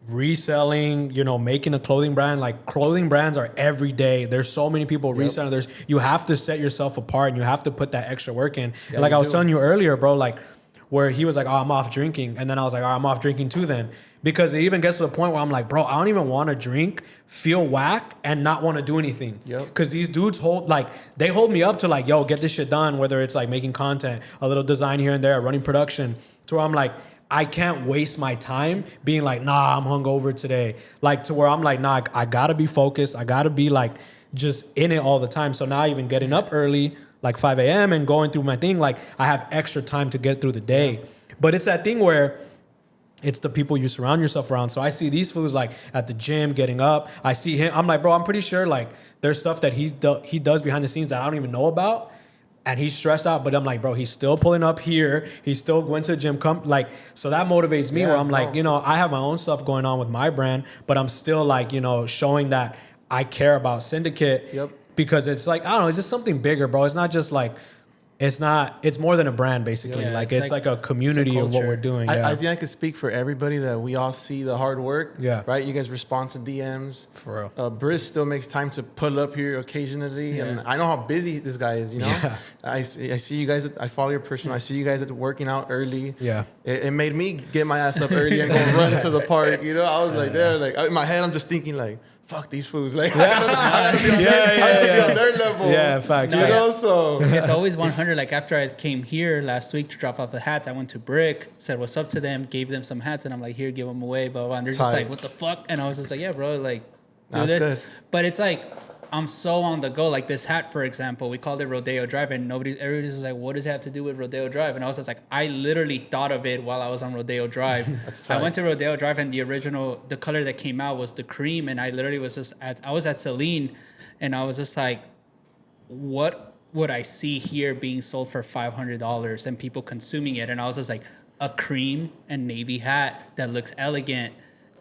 reselling, you know, making a clothing brand. Like clothing brands are every day. There's so many people reselling. You have to set yourself apart and you have to put that extra work in. Yeah, like I was telling you earlier, bro, like where he was like, oh, I'm off drinking. And then I was like, all right, I'm off drinking too then. Because it even gets to the point where I'm like, bro, I don't even want to drink, feel whack, and not want to do anything. Because these dudes hold me up to like, yo, get this shit done. Whether it's like making content, a little design here and there, running production. To where I'm like, I can't waste my time being like, nah, I'm hungover today. Like to where I'm like, nah, I gotta be focused. I gotta be like just in it all the time. So now even getting up early, like 5 a.m. and going through my thing, like I have extra time to get through the day. But it's that thing where it's the people you surround yourself around. So I see these fools like at the gym getting up. I see him. I'm like, bro, I'm pretty sure like there's stuff that he does behind the scenes that I don't even know about. And he's stressed out, but I'm like, bro, he's still pulling up here. He still went to the gym. So that motivates me where I'm like, you know, I have my own stuff going on with my brand, but I'm still like, you know, showing that I care about Syndicate because it's like, I don't know, it's just something bigger, bro. It's not just like, it's more than a brand basically. Yeah, like it's like a community of what we're doing. I think I could speak for everybody that we all see the hard work. Yeah. Right. You guys respond to DMs. For real. Briz still makes time to pull up here occasionally. Yeah. And I know how busy this guy is, you know? Yeah. I see you guys, I follow your person. I see you guys working out early. Yeah. It made me get my ass up early and go run to the park. You know, I was like there, like in my head, I'm just thinking like, fuck these fools. Like, I gotta be on their level. Yeah, facts. You know, so. It's always 100. Like, after I came here last week to drop off the hats, I went to Brick, said what's up to them, gave them some hats, and I'm like, here, give them away, blah, blah. And they're just like, what the fuck? And I was just like, yeah, bro, like, do this. Good. But it's like, I'm so on the go. Like this hat, for example, we called it Rodeo Drive, and everybody's just like, what does it have to do with Rodeo Drive? And I was just like, I literally thought of it while I was on Rodeo Drive. I went to Rodeo Drive, and the color that came out was the cream, and I literally was I was at Celine, and I was just like, what would I see here being sold for $500 and people consuming it? And I was just like, a cream and navy hat that looks elegant.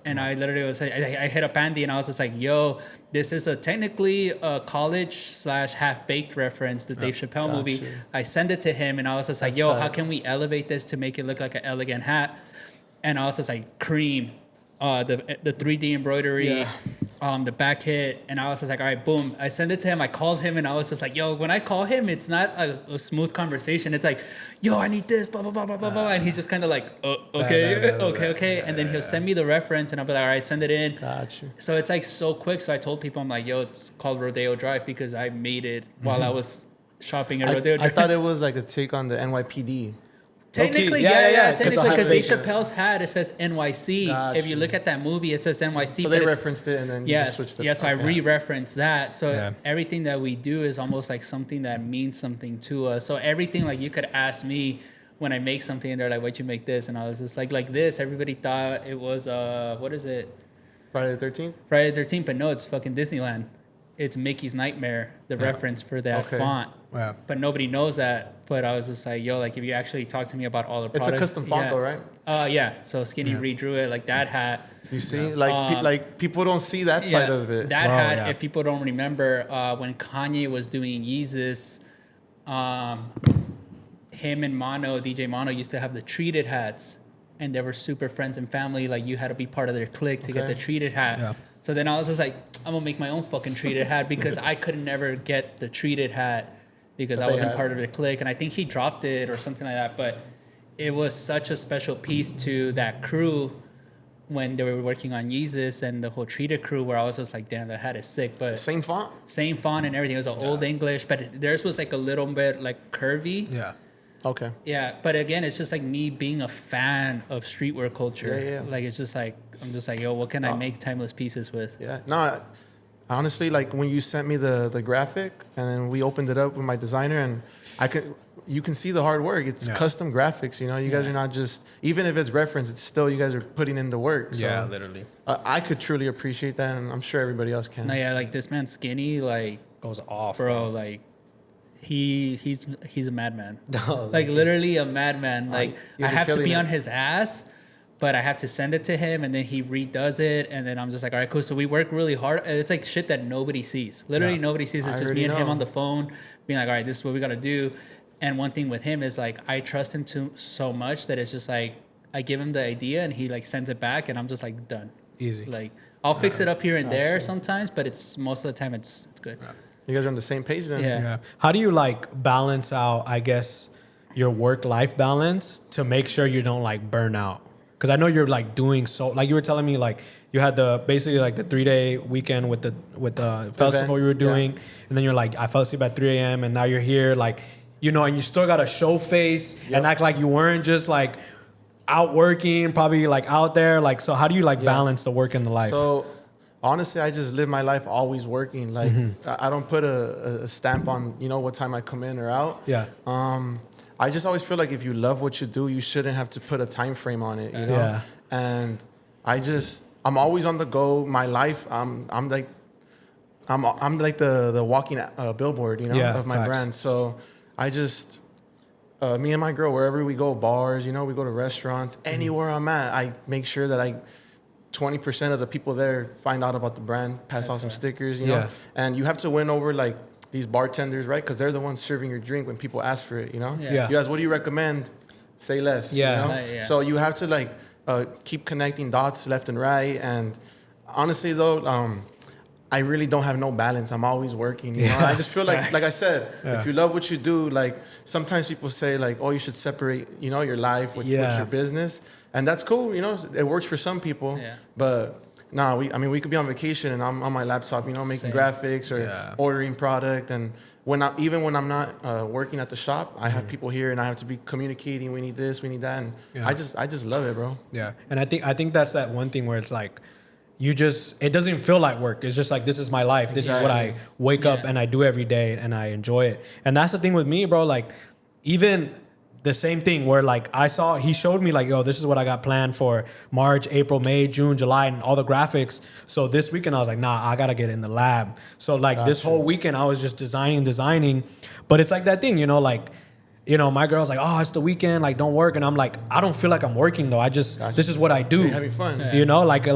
And I literally was like, I hit up Andy and I was just like, yo, this is technically a college/half-baked reference, the Dave Chappelle movie. I send it to him and I was just like, yo, how can we elevate this to make it look like an elegant hat? And I was just like, cream, the 3D embroidery, the back hit. And I was just like, all right, boom. I sent it to him. I called him and I was just like, yo, when I call him, it's not a smooth conversation. It's like, yo, I need this, blah, blah, blah, blah, blah, blah. And he's just kind of like, okay. And then he'll send me the reference and I'll be like, all right, send it in. Gotcha. So it's like so quick. So I told people, I'm like, yo, it's called Rodeo Drive because I made it while I was shopping at Rodeo Drive. I thought it was like a take on the NYPD. Technically, Yeah, yeah. It's Technically, a because Dave station. Chappelle's hat, it says NYC. Got If you you. look at that movie, it says NYC. So but they it's- referenced it and then you just switched it. Yes, I Okay. re-referenced that. So Yeah. everything that we do is almost like something that means something to us. So everything, like you could ask me when I make something and they're like, why'd you make this? And I was just like this. Everybody thought it was, what is it? Friday the 13th? Friday the 13th, but no, it's fucking Disneyland. It's Mickey's Nightmare, the reference for that Okay. font. Yeah. But nobody knows that. But I was just like, yo, like if you actually talk to me about all the It's products. a custom font though, right? Yeah. So Skinny redrew it, like that hat. You see? Like people don't see that side of it. That Wow, hat, yeah. if people don't remember, when Kanye was doing Yeezus, him and Mono, DJ Mono, used to have the treated hats. And they were super friends and family. Like you had to be part of their clique to get Okay. the treated hat. Yeah. So then I was just like, I'm gonna make my own fucking treated hat because I could never get the treated hat because That I they wasn't had. part of the clique. And I think he dropped it or something like that. But it was such a special piece to that crew when they were working on Yeezus and the whole treated crew where I was just like, damn, the hat is sick. But Same font? same font and everything. It was an old English, but theirs was like a little bit like curvy. Yeah. Okay. Yeah, but again, it's just like me being a fan of streetwear culture. Yeah. Like it's just like I'm just like, yo, what can I make timeless pieces with? Yeah. No, honestly, like when you sent me the graphic and then we opened it up with my designer and you can see the hard work. It's Yeah. custom graphics, you know. You guys are not just, even if it's reference, it's still you guys are putting in the work. So Yeah, literally. I could truly appreciate that, and I'm sure everybody else can. No, yeah, like this man Skinny, like Goes off. bro, like he's a madman. No, Like literally a madman. Like you I guys are have to killing be it. on his ass, but I have to send it to him and then he redoes it and then I'm just like, all right, cool. So we work really hard. It's like shit that nobody sees. Literally Yeah. nobody sees. It's I just already me and him know. on the phone being like, all right, this is what we gotta do. And one thing with him is like I trust him so much that it's just like I give him the idea and he like sends it back and I'm just like done. Easy. Like I'll fix it up here and there sometimes, but it's most of the time it's good. You guys are on the same page then? Yeah. Yeah. How do you like balance out, I guess, your work-life balance to make sure you don't like burn out? Because I know you're like doing so, like you were telling me, like you had basically like the 3-day weekend with the festival you were Events, yeah. doing, and then you're like, I fell asleep at 3 a.m. and now you're here, like, you know, and you still got to show face and act like you weren't just like out working, probably like out there. Like, so how do you like balance the work and the life? So honestly, I just live my life always working. Like I don't put a stamp on, you know, what time I come in or out. Yeah. I just always feel like if you love what you do, you shouldn't have to put a time frame on it, you know? Yeah. And I'm always on the go. My life, I'm like the walking billboard, you know, Yeah, of my facts. brand. So I just, me and my girl, wherever we go, bars, you know, we go to restaurants, anywhere I'm at, I make sure that 20% of the people there find out about the brand, pass out some stickers, you know? Yeah. And you have to win over like these bartenders, right? Because they're the ones serving your drink when people ask for it, you know? Yeah. You guys, what do you recommend? Say less. Yeah. You know? Yeah. So you have to like keep connecting dots left and right. And honestly though, I really don't have no balance. I'm always working, you know? I just feel like I said, if you love what you do, like sometimes people say like, oh, you should separate, you know, your life with your business. And that's cool, you know, it works for some people. Yeah. But nah, we could be on vacation and I'm on my laptop, you know, making graphics or ordering product. And even when I'm not working at the shop, I have people here and I have to be communicating. We need this, we need that, and I just love it, bro. Yeah, and I think that's that one thing where it's like, it doesn't feel like work. It's just like, this is my life. This is what I wake up and I do every day and I enjoy it. And that's the thing with me, bro. Like, even the same thing where like he showed me like, yo, this is what I got planned for March, April, May, June, July, and all the graphics. So this weekend I was like, nah, I gotta get in the lab. So like this whole weekend I was just designing. But it's like that thing, you know, like, you know, my girl's like, oh, it's the weekend, like don't work. And I'm like, I don't feel like I'm working though. This is what I do. You're having fun. You know, like,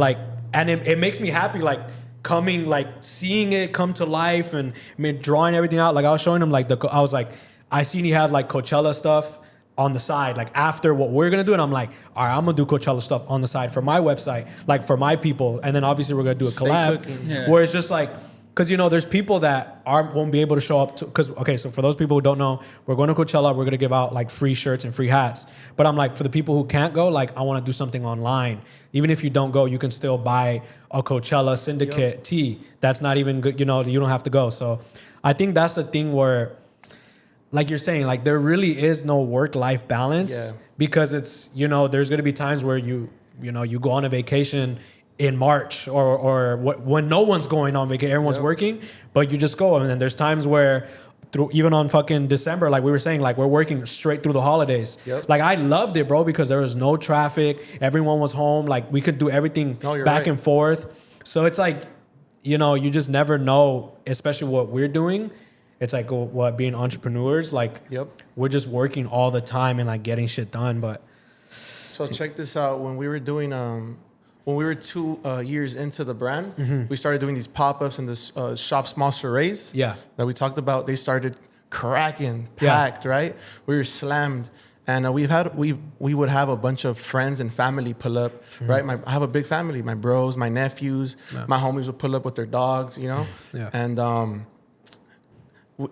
and it makes me happy, like coming, like seeing it come to life and drawing everything out. Like I was showing him like I was like, I seen he had like Coachella stuff on the side, like after what we're gonna do, and I'm like, all right, I'm gonna do Coachella stuff on the side for my website, like for my people, and then obviously we're gonna do a collab, cooking. where it's just like, because you know, there's people that won't be able to show up to, because okay, so for those people who don't know, we're going to Coachella, we're gonna give out like free shirts and free hats, but I'm like, for the people who can't go, like I want to do something online. Even if you don't go, you can still buy a Coachella Syndicate tee. That's not even good, you know, you don't have to go. So I think that's the thing where, like you're saying, like there really is no work-life balance because it's, you know, there's going to be times where you go on a vacation in March or when no one's going on vacation, everyone's working, but you just go. And then there's times where through even on fucking December, like we were saying, like we're working straight through the holidays. Yep. Like I loved it, bro, because there was no traffic. Everyone was home. Like we could do everything back and forth. So it's like, you know, you just never know, especially what we're doing. It's like what being entrepreneurs, like we're just working all the time and like getting shit done. But so check this out. When we were doing, when we were 2 years into the brand, we started doing these pop-ups and this shop small soirees that we talked about. They started cracking, packed, right? We were slammed. And we would have a bunch of friends and family pull up, right? I have a big family, my bros, my nephews, my homies would pull up with their dogs, you know? And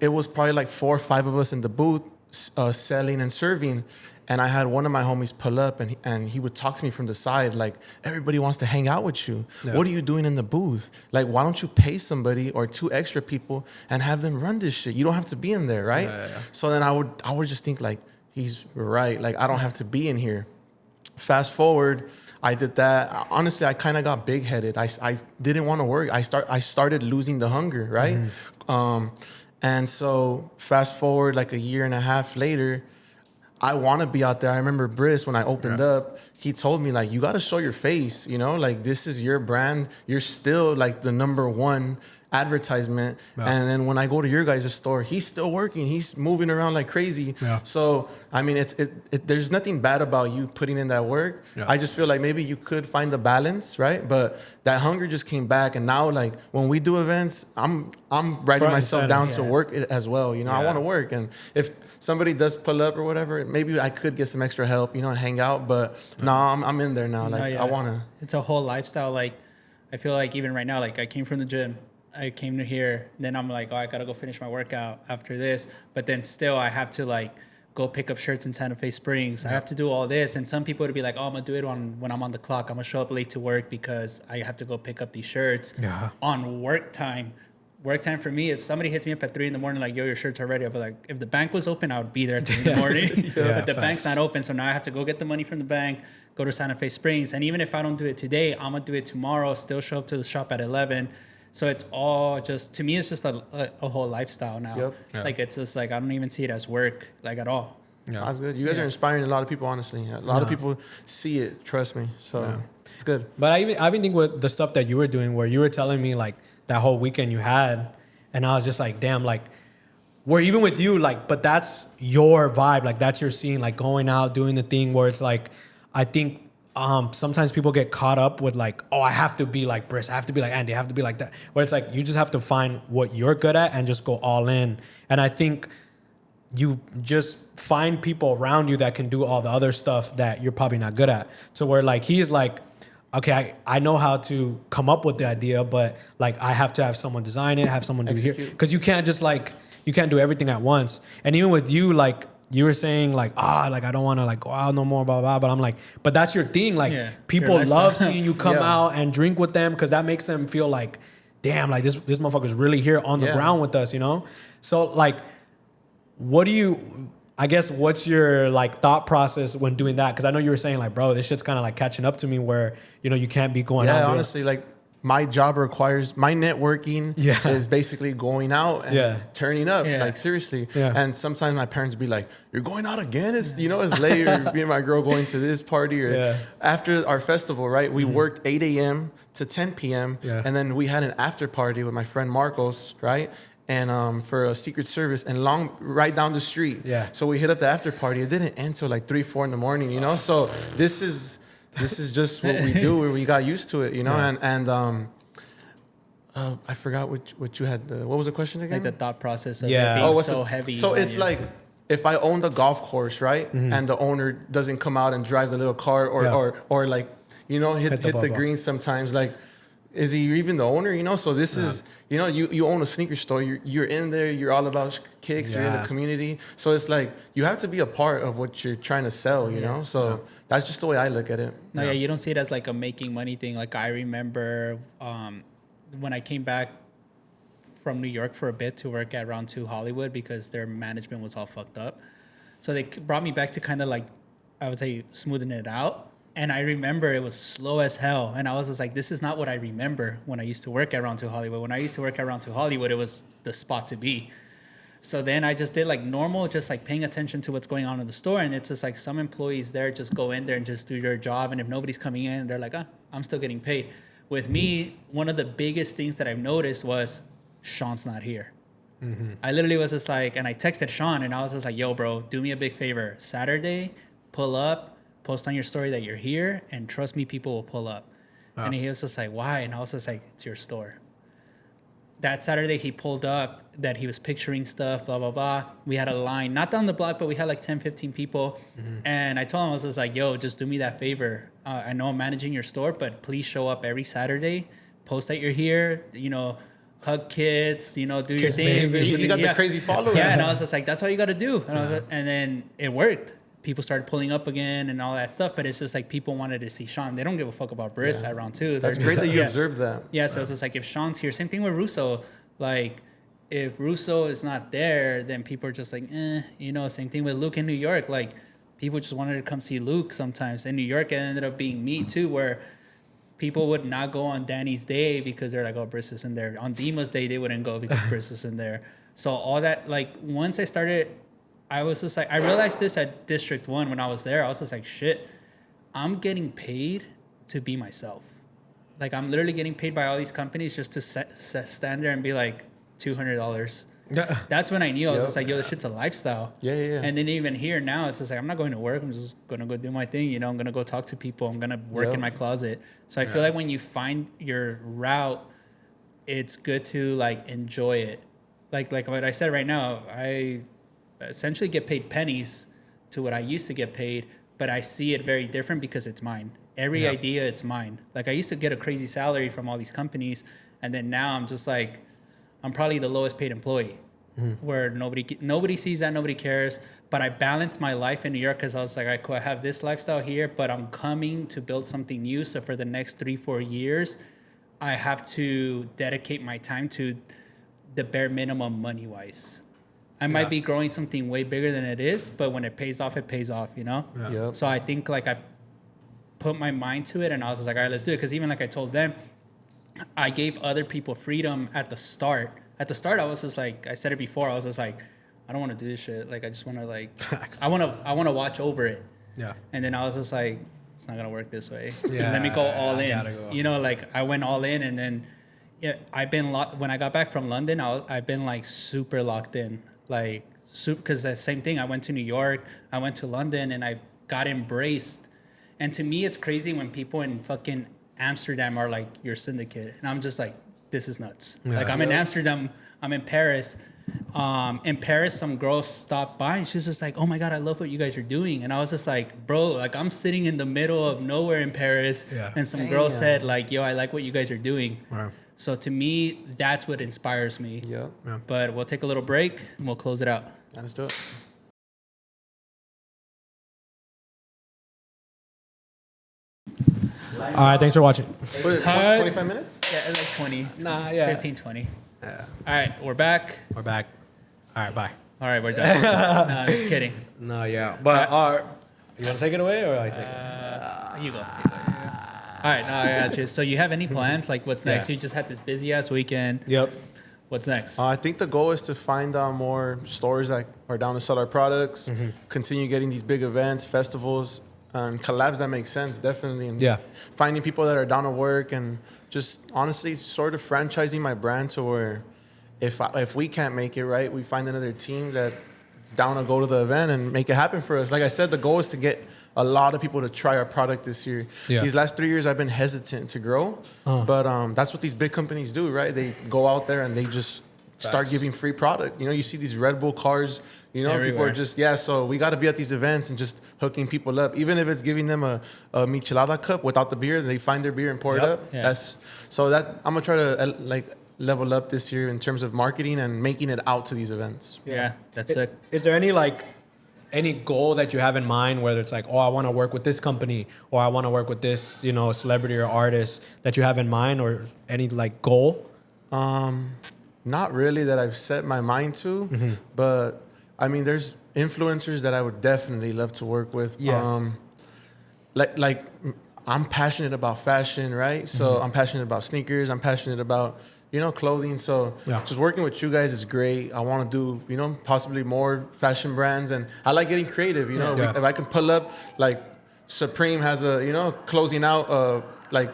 it was probably like 4 or 5 of us in the booth selling and serving. And I had one of my homies pull up and he would talk to me from the side, like, everybody wants to hang out with you. What are you doing in the booth? Like, why don't you pay somebody or 2 extra people and have them run this shit? You don't have to be in there, right? So then I would just think like, he's right. Like, I don't have to be in here. Fast forward, I did that. Honestly, I kind of got big headed. I didn't want to work. I started losing the hunger, right? And so fast forward like a year and a half later, I want to be out there. I remember Briss, when I opened up, he told me, like, you got to show your face, you know, like, this is your brand. You're still like the #1 advertisement. And then when I go to your guys' store, he's still working. He's moving around like crazy. So, I mean, there's nothing bad about you putting in that work. I just feel like maybe you could find the balance, right? But that hunger just came back. And now, like, when we do events, I'm writing myself down to work as well. You know, I want to work. And if somebody does pull up or whatever, maybe I could get some extra help, you know, and hang out. But no, I'm in there now. Like, I want to. It's a whole lifestyle. Like, I feel like even right now, like, I came from the gym. I came to here, then I'm like, oh, I gotta go finish my workout after this. But then still, I have to like go pick up shirts in Santa Fe Springs. I have to do all this, and some people would be like, oh, I'm gonna do it when I'm on the clock. I'm gonna show up late to work because I have to go pick up these shirts on work time. Work time for me, if somebody hits me up at 3 a.m, like, yo, your shirts are ready, I'll be like, if the bank was open, I would be there at 3 a.m. But the bank's not open, so now I have to go get the money from the bank, go to Santa Fe Springs, and even if I don't do it today, I'm gonna do it tomorrow. Still show up to the shop at 11. So it's all just, to me, it's just a whole lifestyle now. Like, it's just like, I don't even see it as work, like, at all. That's good. You guys are inspiring a lot of people, honestly. A lot of people see it, trust me. So it's good. But I even think with the stuff that you were doing, where you were telling me, like, that whole weekend you had, and I was just like, damn, like, where even with you, like, but that's your vibe. Like, that's your scene, like, going out, doing the thing where it's like, I think, sometimes people get caught up with like, oh, I have to be like Briss, I have to be like Andy, I have to be like that. Where it's like, you just have to find what you're good at and just go all in. And I think you just find people around you that can do all the other stuff that you're probably not good at. So where like, he's like, okay, I know how to come up with the idea, but like, I have to have someone design it, have someone do it here. Cause you can't just like, you can't do everything at once. And even with you, like, you were saying like, like, I don't want to like go out no more, blah, blah, blah. But I'm like, but that's your thing. Like, people love seeing you come out and drink with them because that makes them feel like, damn, like this motherfucker's really here on the ground with us, you know? So like, what's your like thought process when doing that? Because I know you were saying like, bro, this shit's kind of like catching up to me where, you know, you can't be going out. Yeah, honestly, like, my job requires, my networking is basically going out and turning up, like, seriously. And sometimes my parents be like, you're going out again? It's, you know, it's late, or me and my girl going to this party, or after our festival, right? We worked 8 a.m. to 10 p.m. And then we had an after party with my friend Marcos, right? And for a Secret Service and right down the street. So we hit up the after party. It didn't end till like 3, 4 in the morning, you know? So this is just what we do, where we got used to it, you know? And I forgot what you had. What was the question again? Like the thought process of it being so heavy. So it's like, if I owned a golf course, right? And the owner doesn't come out and drive the little car or like, you know, hit the greens sometimes, like, is he even the owner, you know? So this is, you know, you own a sneaker store. You're in there. You're all about kicks. You're in the community. So it's like, you have to be a part of what you're trying to sell, you know? So that's just the way I look at it. No, you don't see it as like a making money thing. Like, I remember when I came back from New York for a bit to work at Round 2 Hollywood because their management was all fucked up. So they brought me back to kind of like I would say, smoothing it out. And I remember it was slow as hell. And I was just like, this is not what I remember when I used to work at Round 2 Hollywood. When I used to work at Round 2 Hollywood, it was the spot to be. So then I just did like normal, just like paying attention to what's going on in the store. And it's just like some employees there just go in there and just do their job. And if nobody's coming in, they're like, I'm still getting paid. With me, one of the biggest things that I've noticed was Sean's not here. Mm-hmm. I literally was just like, and I texted Sean and I was just like, yo, bro, do me a big favor. Saturday, pull up, post on your story that you're here, and trust me, people will pull up. Oh. And he was just like, why? And I was just like, it's your store. That Saturday, he pulled up that he was picturing stuff, blah, blah, blah. We had a line, not down the block, but we had like 10, 15 people. Mm-hmm. And I told him, I was just like, yo, just do me that favor. I know I'm managing your store, but please show up every Saturday, post that you're here, you know, hug kids, you know, do kids your thing. You got the crazy followers. Yeah, and I was just like, that's all you got to do. And I was like, and then it worked. People started pulling up again and all that stuff, but it's just like people wanted to see Sean. They don't give a fuck about Briss at Round 2. That's great that you observed that. Yeah, so it's just like if Sean's here, same thing with Russo. Like if Russo is not there, then people are just like, you know, same thing with Luke in New York. Like people just wanted to come see Luke sometimes. In New York, it ended up being me too, where people would not go on Danny's day because they're like, oh, Briss is in there. On Dima's day, they wouldn't go because Briss is in there. So all that, like once I started, I was just like, I realized this at District 1 when I was there. I was just like, shit, I'm getting paid to be myself. Like, I'm literally getting paid by all these companies just to stand there and be like, $200. Yeah. That's when I knew. I was just like, yo, this shit's a lifestyle. Yeah. And then even here now, it's just like, I'm not going to work. I'm just going to go do my thing. You know, I'm going to go talk to people. I'm going to work in my closet. So I feel like when you find your route, it's good to like enjoy it. Like what I said right now, I essentially get paid pennies to what I used to get paid, but I see it very different because it's mine. Every idea, it's mine. Like I used to get a crazy salary from all these companies, and then now I'm just like, I'm probably the lowest paid employee, where nobody sees that, nobody cares. But I balanced my life in New York because I was like, all right, cool, I have this lifestyle here, but I'm coming to build something new. So for the next 3-4 years, I have to dedicate my time to the bare minimum money-wise. I might be growing something way bigger than it is, but when it pays off, you know? Yeah. Yep. So I think like I put my mind to it and I was just like, all right, let's do it. Because even like I told them, I gave other people freedom at the start. At the start, I was just like, I said it before, I was just like, I don't want to do this shit. Like, I just want to like, I want to watch over it. Yeah. And then I was just like, it's not going to work this way. Yeah. Let me go all in. Go. You know, like I went all in and then I've been when I got back from London, I've been like super locked in. Like, because the same thing, I went to New York, I went to London, and I got embraced. And to me, it's crazy when people in fucking Amsterdam are like, your syndicate. And I'm just like, this is nuts. Yeah. Like, I'm in Amsterdam, I'm in Paris. In Paris, some girl stopped by, and she was just like, oh my God, I love what you guys are doing. And I was just like, bro, like, I'm sitting in the middle of nowhere in Paris, and some girl said, like, yo, I like what you guys are doing. Wow. So to me, that's what inspires me. Yeah. But we'll take a little break and we'll close it out. Let's do it. All right, thanks for watching. What is it, 25 minutes? Yeah, like 20. Nah, 15, 20. Yeah. All right, we're back. All right, bye. All right, we're done. No, I'm just kidding. No, yeah. But you want to take it away or I take it? You go. All right, no, I got you. So you have any plans? Like, what's next? You just had this busy-ass weekend. Yep. What's next? I think the goal is to find more stores that are down to sell our products, continue getting these big events, festivals, and collabs that make sense, definitely. And finding people that are down to work and just honestly sort of franchising my brand to where if we can't make it right, we find another team that's down to go to the event and make it happen for us. Like I said, the goal is to get a lot of people to try our product this year. Yeah. These last 3 years, I've been hesitant to grow, but that's what these big companies do, right? They go out there and they just start giving free product. You know, you see these Red Bull cars, you know, everywhere. People are just, so we got to be at these events and just hooking people up. Even if it's giving them a michelada cup without the beer, they find their beer and pour it up. Yeah. I'm going to try to level up this year in terms of marketing and making it out to these events. Yeah, that's it. Is there any goal that you have in mind, whether it's like, oh, I want to work with this company or I want to work with this, you know, celebrity or artist that you have in mind, or any goal? Not really that I've set my mind to, but I mean, there's influencers that I would definitely love to work with. Yeah. Like I'm passionate about fashion, right? So I'm passionate about sneakers. I'm passionate about, clothing. So just working with you guys is great. I want to do, possibly more fashion brands. And I like getting creative, If I can pull up, like Supreme has a, closing out, like,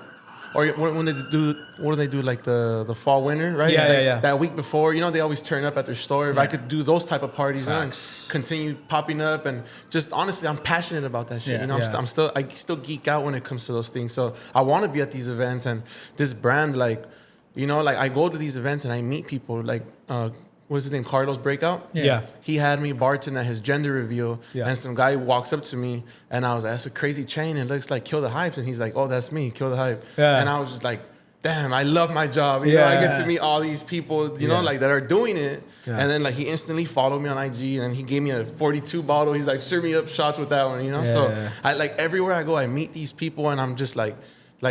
or when they do, what do they do? Like the fall winter, right? Yeah. That week before, they always turn up at their store. If I could do those type of parties, and continue popping up, and just honestly, I'm passionate about that shit. I still geek out when it comes to those things. So I want to be at these events, and this brand, like, like I go to these events and I meet people, like, what's his name? Carlos Breakout. Yeah. He had me bartend at his gender reveal, and some guy walks up to me, and I was like, "That's a crazy chain. It looks like Kill the Hype." And he's like, "Oh, that's me, Kill the Hype." Yeah. And I was just like, "Damn, I love my job." I get to meet all these people, like that are doing it. Yeah. And then like he instantly followed me on IG, and he gave me a 42 bottle. He's like, "Serve me up shots with that one," So I like everywhere I go, I meet these people, and I'm just like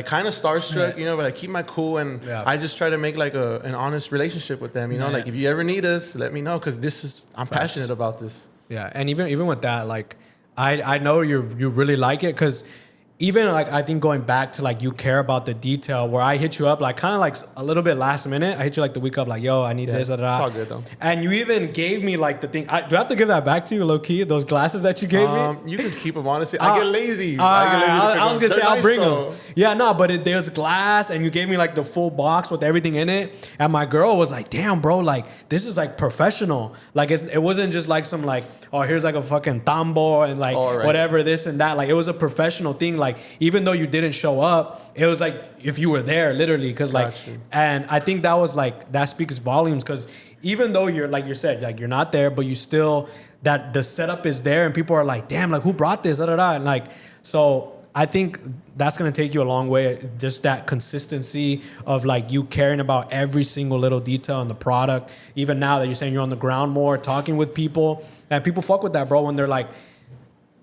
kind of starstruck, but I keep my cool, and I just try to make like an honest relationship with them, Like if you ever need us, let me know, because I'm passionate about this. Yeah, and even with that, like I know you really like it, because even like I think going back to like you care about the detail, where I hit you up like kind of like a little bit last minute. I hit you like the week up, like, yo, I need this. It's all good though. And you even gave me like the thing. Do I have to give that back to you, low key? Those glasses that you gave me. You can keep them, honestly. I get lazy. I was gonna say I'll bring though. them. Yeah, no, but there's glass, and you gave me like the full box with everything in it. And my girl was like, "Damn, bro, like this is like professional. Like it wasn't just like some like, oh, here's like a fucking tambo and like whatever this and that. Like it was a professional thing. Like even though you didn't show up, it was like if you were there, literally, because like, and I think that was like that speaks volumes, because even though you're like you said, like you're not there, but you still that the setup is there, and people are like, damn, like who brought this, and like so. I think that's gonna take you a long way. Just that consistency of like you caring about every single little detail in the product. Even now that you're saying you're on the ground more, talking with people, and people fuck with that, bro. When they're like,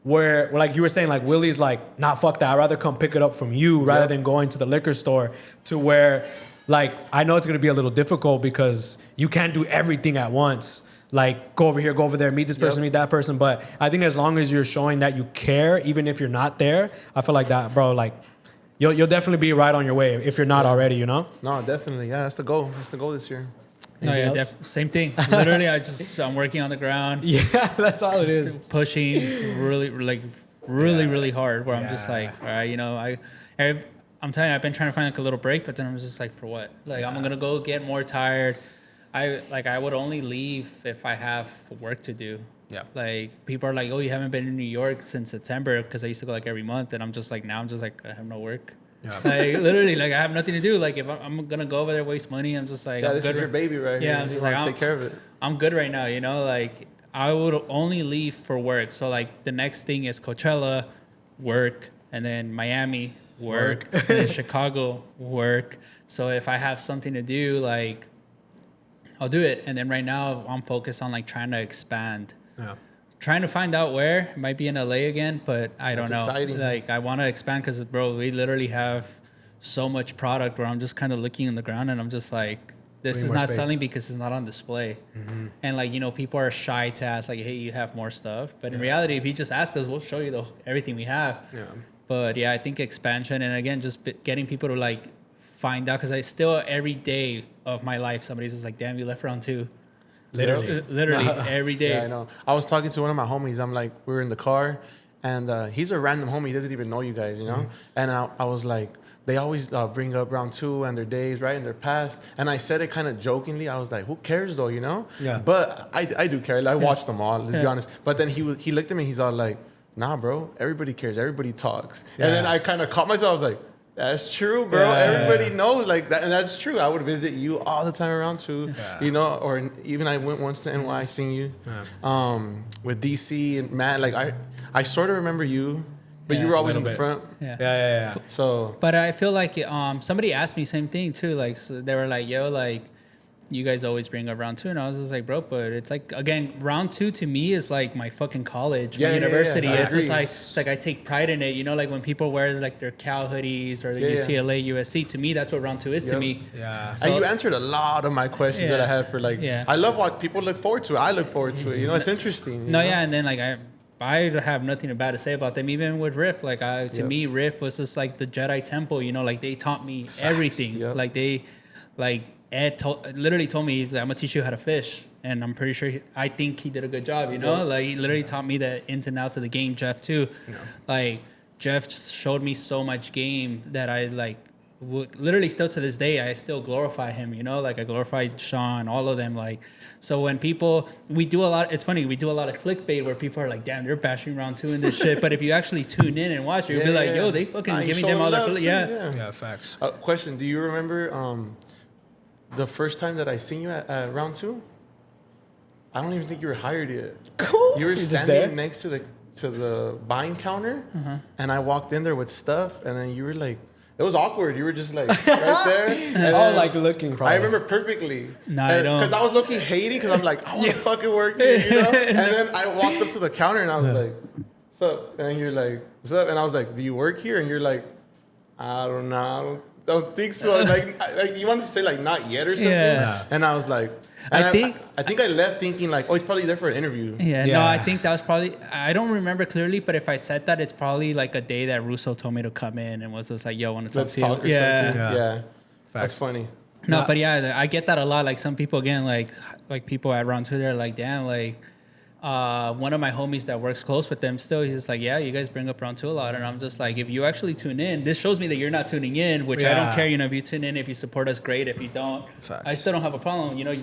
where like you were saying, like Willie's like, nah, fuck that. I'd rather come pick it up from you rather than going to the liquor store. To where, like, I know it's gonna be a little difficult because you can't do everything at once. Like go over here, go over there, meet this person, meet that person. But I think as long as you're showing that you care, even if you're not there, I feel like that, bro. Like you'll definitely be right on your way if you're not already. No, definitely. Yeah, that's the goal. That's the goal this year. Same thing. Literally, I'm working on the ground. Yeah, that's all it is. Pushing really hard. Where I'm just like, all right, I'm telling you, I've been trying to find like a little break, but then I'm just like, for what? Like I'm gonna go get more tired. I would only leave if I have work to do. Yeah. Like people are like, oh, you haven't been in New York since September, because I used to go like every month, and I'm just like I have no work. Yeah. Like literally, like I have nothing to do. Like if I'm gonna go over there, waste money, I'm just like, this is your baby right here. Yeah, I'm just like, take care of it. I'm good right now, Like I would only leave for work. So like the next thing is Coachella, work, and then Miami, work, and then Chicago, work. So if I have something to do, like I'll do it. And then right now I'm focused on like trying to expand. Yeah. Trying to find out where. It might be in LA again, but I don't know. Exciting. Like I want to expand because, bro, we literally have so much product where I'm just kind of looking in the ground and I'm just like, this is not selling because it's not on display. Mm-hmm. And like, people are shy to ask like, hey, you have more stuff. But in reality, if you just ask us, we'll show you everything we have. Yeah. But yeah, I think expansion, and again, just getting people to like find out, because I still every day of my life, somebody's just like, damn, you left round 2. Literally every day. Yeah, I know. I was talking to one of my homies. I'm like, we were in the car, and he's a random homie. He doesn't even know you guys, Mm-hmm. And I was like, they always bring up round 2 and their days, right, and their past. And I said it kind of jokingly. I was like, who cares though, Yeah. But I do care. I watch them all, let's be honest. But then he looked at me. He's all like, nah, bro. Everybody cares. Everybody talks. Yeah. And then I kind of caught myself. I was like, that's true, bro. Yeah. Everybody knows like that, and that's true. I would visit you all the time around 2, or even I went once to NY, seen you, with DC and Matt. Like I sort of remember you, but you were always in the front. Yeah. So, but I feel like somebody asked me same thing too. Like so they were like, yo, like you guys always bring up round 2. And I was just like, bro, but it's like, again, round 2 to me is like my fucking college, my university. It's just like, it's like I take pride in it. You know, like when people wear like their Cal hoodies or the UCLA, USC, to me, that's what round 2 is to me. Yeah. So, and you answered a lot of my questions that I had for like, I love what people look forward to. I look forward to it. You know, it's interesting. You know? And then like I have nothing bad to say about them. Even with Riff, like to me, Riff was just like the Jedi Temple. You know, like they taught me everything. Like Ed literally told me, he's like, I'm gonna teach you how to fish, and I'm pretty sure I think he did a good job. You know, like he literally taught me the ins and outs of the game. Jeff too, like Jeff just showed me so much game that I like. Literally still to this day, I still glorify him. You know, like I glorify Sean, all of them. Like, so when we do a lot, it's funny, we do a lot of clickbait where people are like, damn, they're bashing round 2 and this shit. But if you actually tune in and watch it, you'll be like, yo, they fucking giving them all that. Yeah, facts. Question: do you remember the first time that I seen you at round 2? I don't even think you were hired yet. Cool. You were standing next to the buying counter, and I walked in there with stuff, and then you were like, it was awkward. You were just like right there. And like looking. Probably. I remember perfectly. No, I don't. Because I was looking hating because I'm like, I want to fucking work here, you know? And then I walked up to the counter and I was like, what's up? And you're like, what's up? And I was like, do you work here? And you're like, I don't know. I don't think so. Like you wanted to say like not yet or something. Yeah. And I was like, I think I left thinking like, oh, he's probably there for an interview. No, I think that was probably, I don't remember clearly, but if I said that, it's probably like a day that Russo told me to come in and was just like, yo, I want to talk to you. Or something. Yeah. That's funny. No, but yeah, I get that a lot. Like some people, again, like people at round 2, they're like, damn, like one of my homies that works close with them still, he's just like, yeah, you guys bring up round 2 a lot. And I'm just like, if you actually tune in, this shows me that you're not tuning in, which I don't care. You know, if you tune in, if you support us, great. If you don't, I still don't have a problem. You know,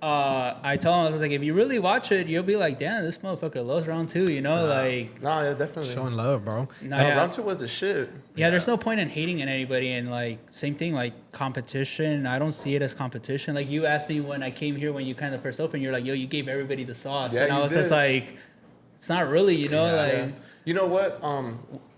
I told him, I was like, if you really watch it, you'll be like, damn, this motherfucker loves round 2, you know? Like, no, yeah, definitely. Showing love, bro. No, round 2 was the shit. Yeah, there's no point in hating on anybody. And like, same thing, like competition, I don't see it as competition. Like you asked me when I came here, when you kind of first opened, you're like, yo, you gave everybody the sauce. And I was just like, it's not really, you know? Like, you know what?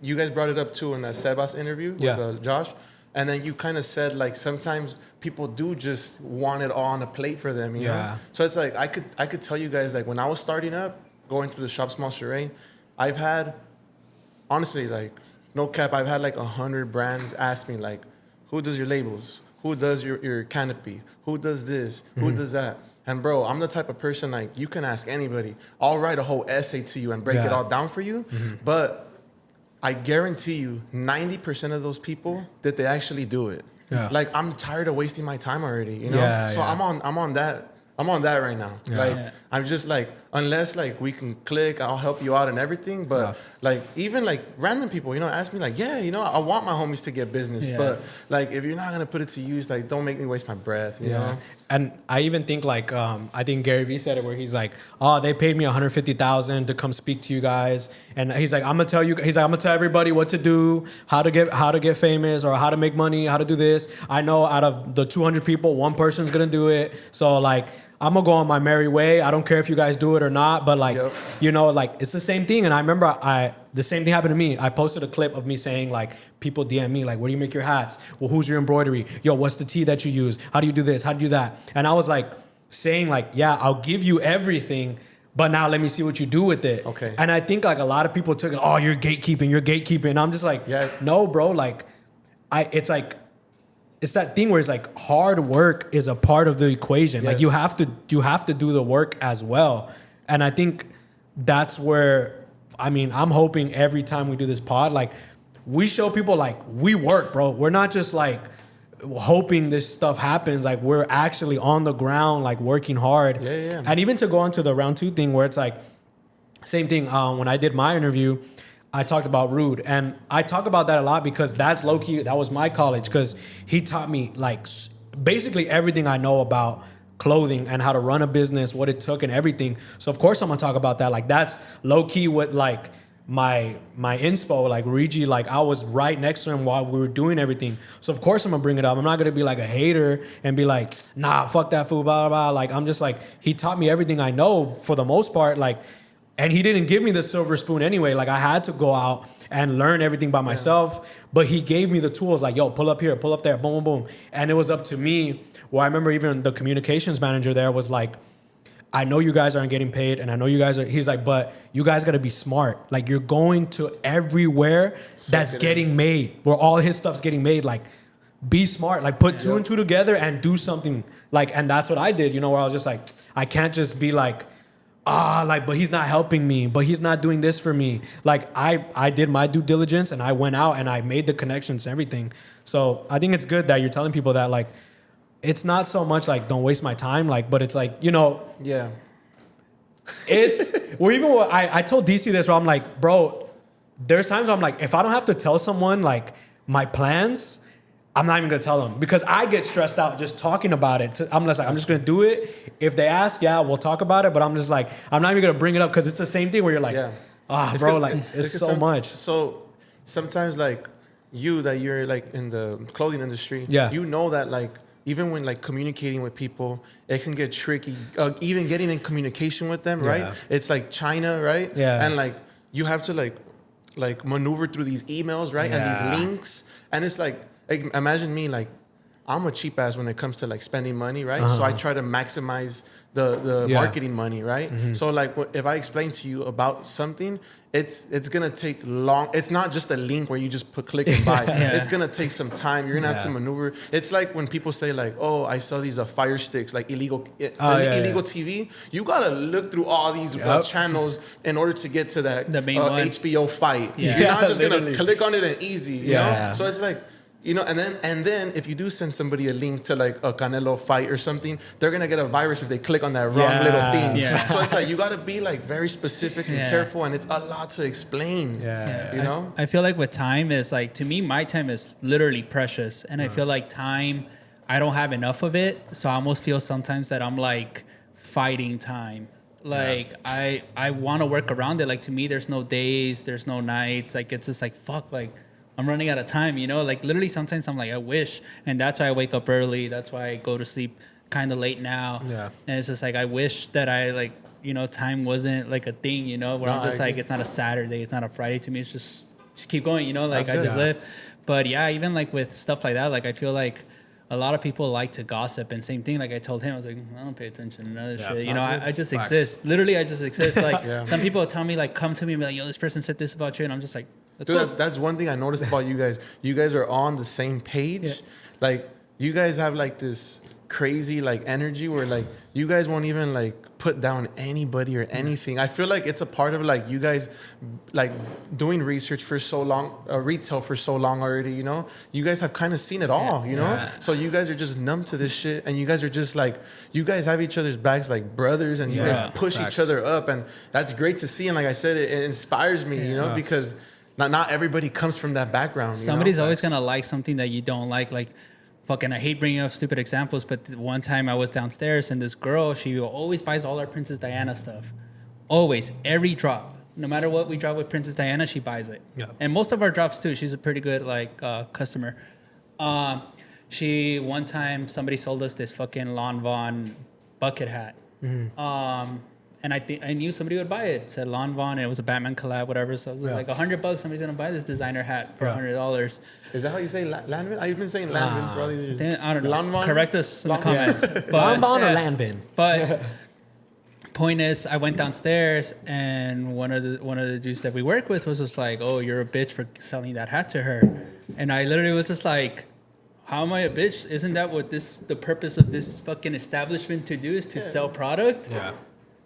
You guys brought it up too in that Sebas interview with Josh. And then you kind of said like sometimes people do just want it all on a plate for them, you know? So it's like I could tell you guys like when I was starting up, going through the Shop Small Charade, I've had, honestly, like no cap, I've had like 100 brands ask me like, who does your labels? Who does your canopy? Who does this? Who does that? And bro, I'm the type of person like you can ask anybody. I'll write a whole essay to you and break it all down for you. But I guarantee you 90% of those people that they actually do it. Like I'm tired of wasting my time already, you know? So I'm on that right now. Like I'm just like, unless like we can click, I'll help you out and everything. But like even like random people, you know, ask me like, yeah, you know, I want my homies to get business. But like if you're not gonna put it to use, like don't make me waste my breath, you know? And I even think like I think Gary Vee said it where he's like, oh, they paid me $150,000 to come speak to you guys. And he's like, I'm gonna tell everybody what to do, how to get famous or how to make money, how to do this. I know out of the 200 people, one person's gonna do it. So like I'm gonna go on my merry way. I don't care if you guys do it or not, but like, you know, like it's the same thing. And I remember the same thing happened to me. I posted a clip of me saying like, people DM me like, where do you make your hats? Well, who's your embroidery? Yo, what's the tea that you use? How do you do this? How do you do that? And I was like saying like, yeah, I'll give you everything, but now let me see what you do with it. Okay. And I think like a lot of people took it, oh, you're gatekeeping. And I'm just like, no, bro, like it's that thing where it's like hard work is a part of the equation. Like you have to do the work as well. And I think that's where, I mean, I'm hoping every time we do this pod, like we show people like we work, bro. We're not just like hoping this stuff happens. Like we're actually on the ground, like working hard. And even to go on to the round 2 thing where it's like, same thing. When I did my interview, I talked about Rude, and I talk about that a lot because that's low key. That was my college because he taught me like basically everything I know about clothing and how to run a business, what it took and everything. So of course I'm gonna talk about that. Like that's low key what like my inspo, like Rigi, like I was right next to him while we were doing everything. So of course I'm gonna bring it up. I'm not gonna be like a hater and be like, nah, fuck that fool, blah, blah, blah. Like I'm just like, he taught me everything I know for the most part. Like, and he didn't give me the silver spoon anyway. Like I had to go out and learn everything by myself. But he gave me the tools like, yo, pull up here, pull up there, boom, boom, boom. And it was up to me. Well, I remember even the communications manager there was like, I know you guys aren't getting paid, and I know you guys are. He's like, but you guys got to be smart. Like, you're going to everywhere that's getting made, where all his stuff's getting made. Like, be smart. Like, put two and two together and do something. Like, and that's what I did. You know, where I was just like, I can't just be like, but he's not helping me, but he's not doing this for me. Like, I did my due diligence, and I went out and I made the connections and everything. So I think it's good that you're telling people that, like, it's not so much like don't waste my time, like, but it's like, you know, it's well, even what I told DC this, where I'm like, bro, there's times I'm like, if I don't have to tell someone like my plans, I'm not even gonna tell them, because I get stressed out just talking about it. I'm just gonna do it. If they ask, we'll talk about it, but I'm just like, I'm not even gonna bring it up, because it's the same thing where you're like, bro, like, it's so much. So sometimes, like, you're like in the clothing industry, you know that, like, even when like communicating with people, it can get tricky. Even getting in communication with them, right? It's like China, right? Yeah. And like you have to like maneuver through these emails, right? And these links. And it's like imagine me, like, I'm a cheap ass when it comes to like spending money, right? So I try to maximize the marketing money, right? So like if I explain to you about something, it's gonna take long. It's not just a link where you just click and buy. It's gonna take some time. You're gonna have to maneuver. It's like when people say like, oh, I saw these Fire Sticks, like illegal TV. You gotta look through all these channels in order to get to that the main one. HBO fight. You're not just gonna click on it and easy, you know? So it's like, you know, and then if you do send somebody a link to like a Canelo fight or something, they're gonna get a virus if they click on that wrong little thing. So it's like you gotta be like very specific and careful, and it's a lot to explain. You know? I feel like with time is like, to me, my time is literally precious, and I feel like time, I don't have enough of it, so I almost feel sometimes that I'm like fighting time. Like I want to work around it. Like, to me, there's no days, there's no nights. Like, it's just like, fuck, like, I'm running out of time, you know? Like, literally sometimes I'm like, I wish. And that's why I wake up early. That's why I go to sleep kind of late now. And it's just like, I wish that I, like, you know, time wasn't like a thing, you know? Where I'm just like, it's not a Saturday, it's not a Friday to me. It's just keep going, you know? Like, I just live. But yeah, even like with stuff like that, like, I feel like a lot of people like to gossip, and same thing. Like, I told him, I was like, I don't pay attention to other shit. You know, I just exist. Literally, I just exist. Like, some people tell me, like, come to me and be like, yo, this person said this about you. And I'm just like, dude, that's one thing I noticed about you guys. You guys are on the same page. Like, you guys have like this crazy like energy where like you guys won't even like put down anybody or anything. I feel like it's a part of like you guys like doing research for so long, retail for so long already, you know? You guys have kind of seen it all, you know? So you guys are just numb to this shit, and you guys are just like, you guys have each other's backs like brothers, and you guys push each other up, and that's great to see. And like I said, it inspires me, you know, because not everybody comes from that background. Somebody's always gonna like something that you don't like. Like, fucking, I hate bringing up stupid examples, but one time I was downstairs and this girl, she always buys all our Princess Diana stuff. Always, every drop. No matter what we drop with Princess Diana, she buys it. And most of our drops too. She's a pretty good like customer. One time somebody sold us this fucking Lon Von bucket hat. And I knew somebody would buy it. It said Lon Von, and it was a Batman collab, whatever. So it was like $100. Somebody's gonna buy this designer hat for $100. Is that how you say Lanvin? I've been saying Lanvin for all these years. I don't know. Lon Von? Correct us in the comments. But, Lon Von or Lanvin? But point is, I went downstairs, and one of the dudes that we work with was just like, "Oh, you're a bitch for selling that hat to her," and I literally was just like, how am I a bitch? Isn't that what the purpose of this fucking establishment to do, is to sell product?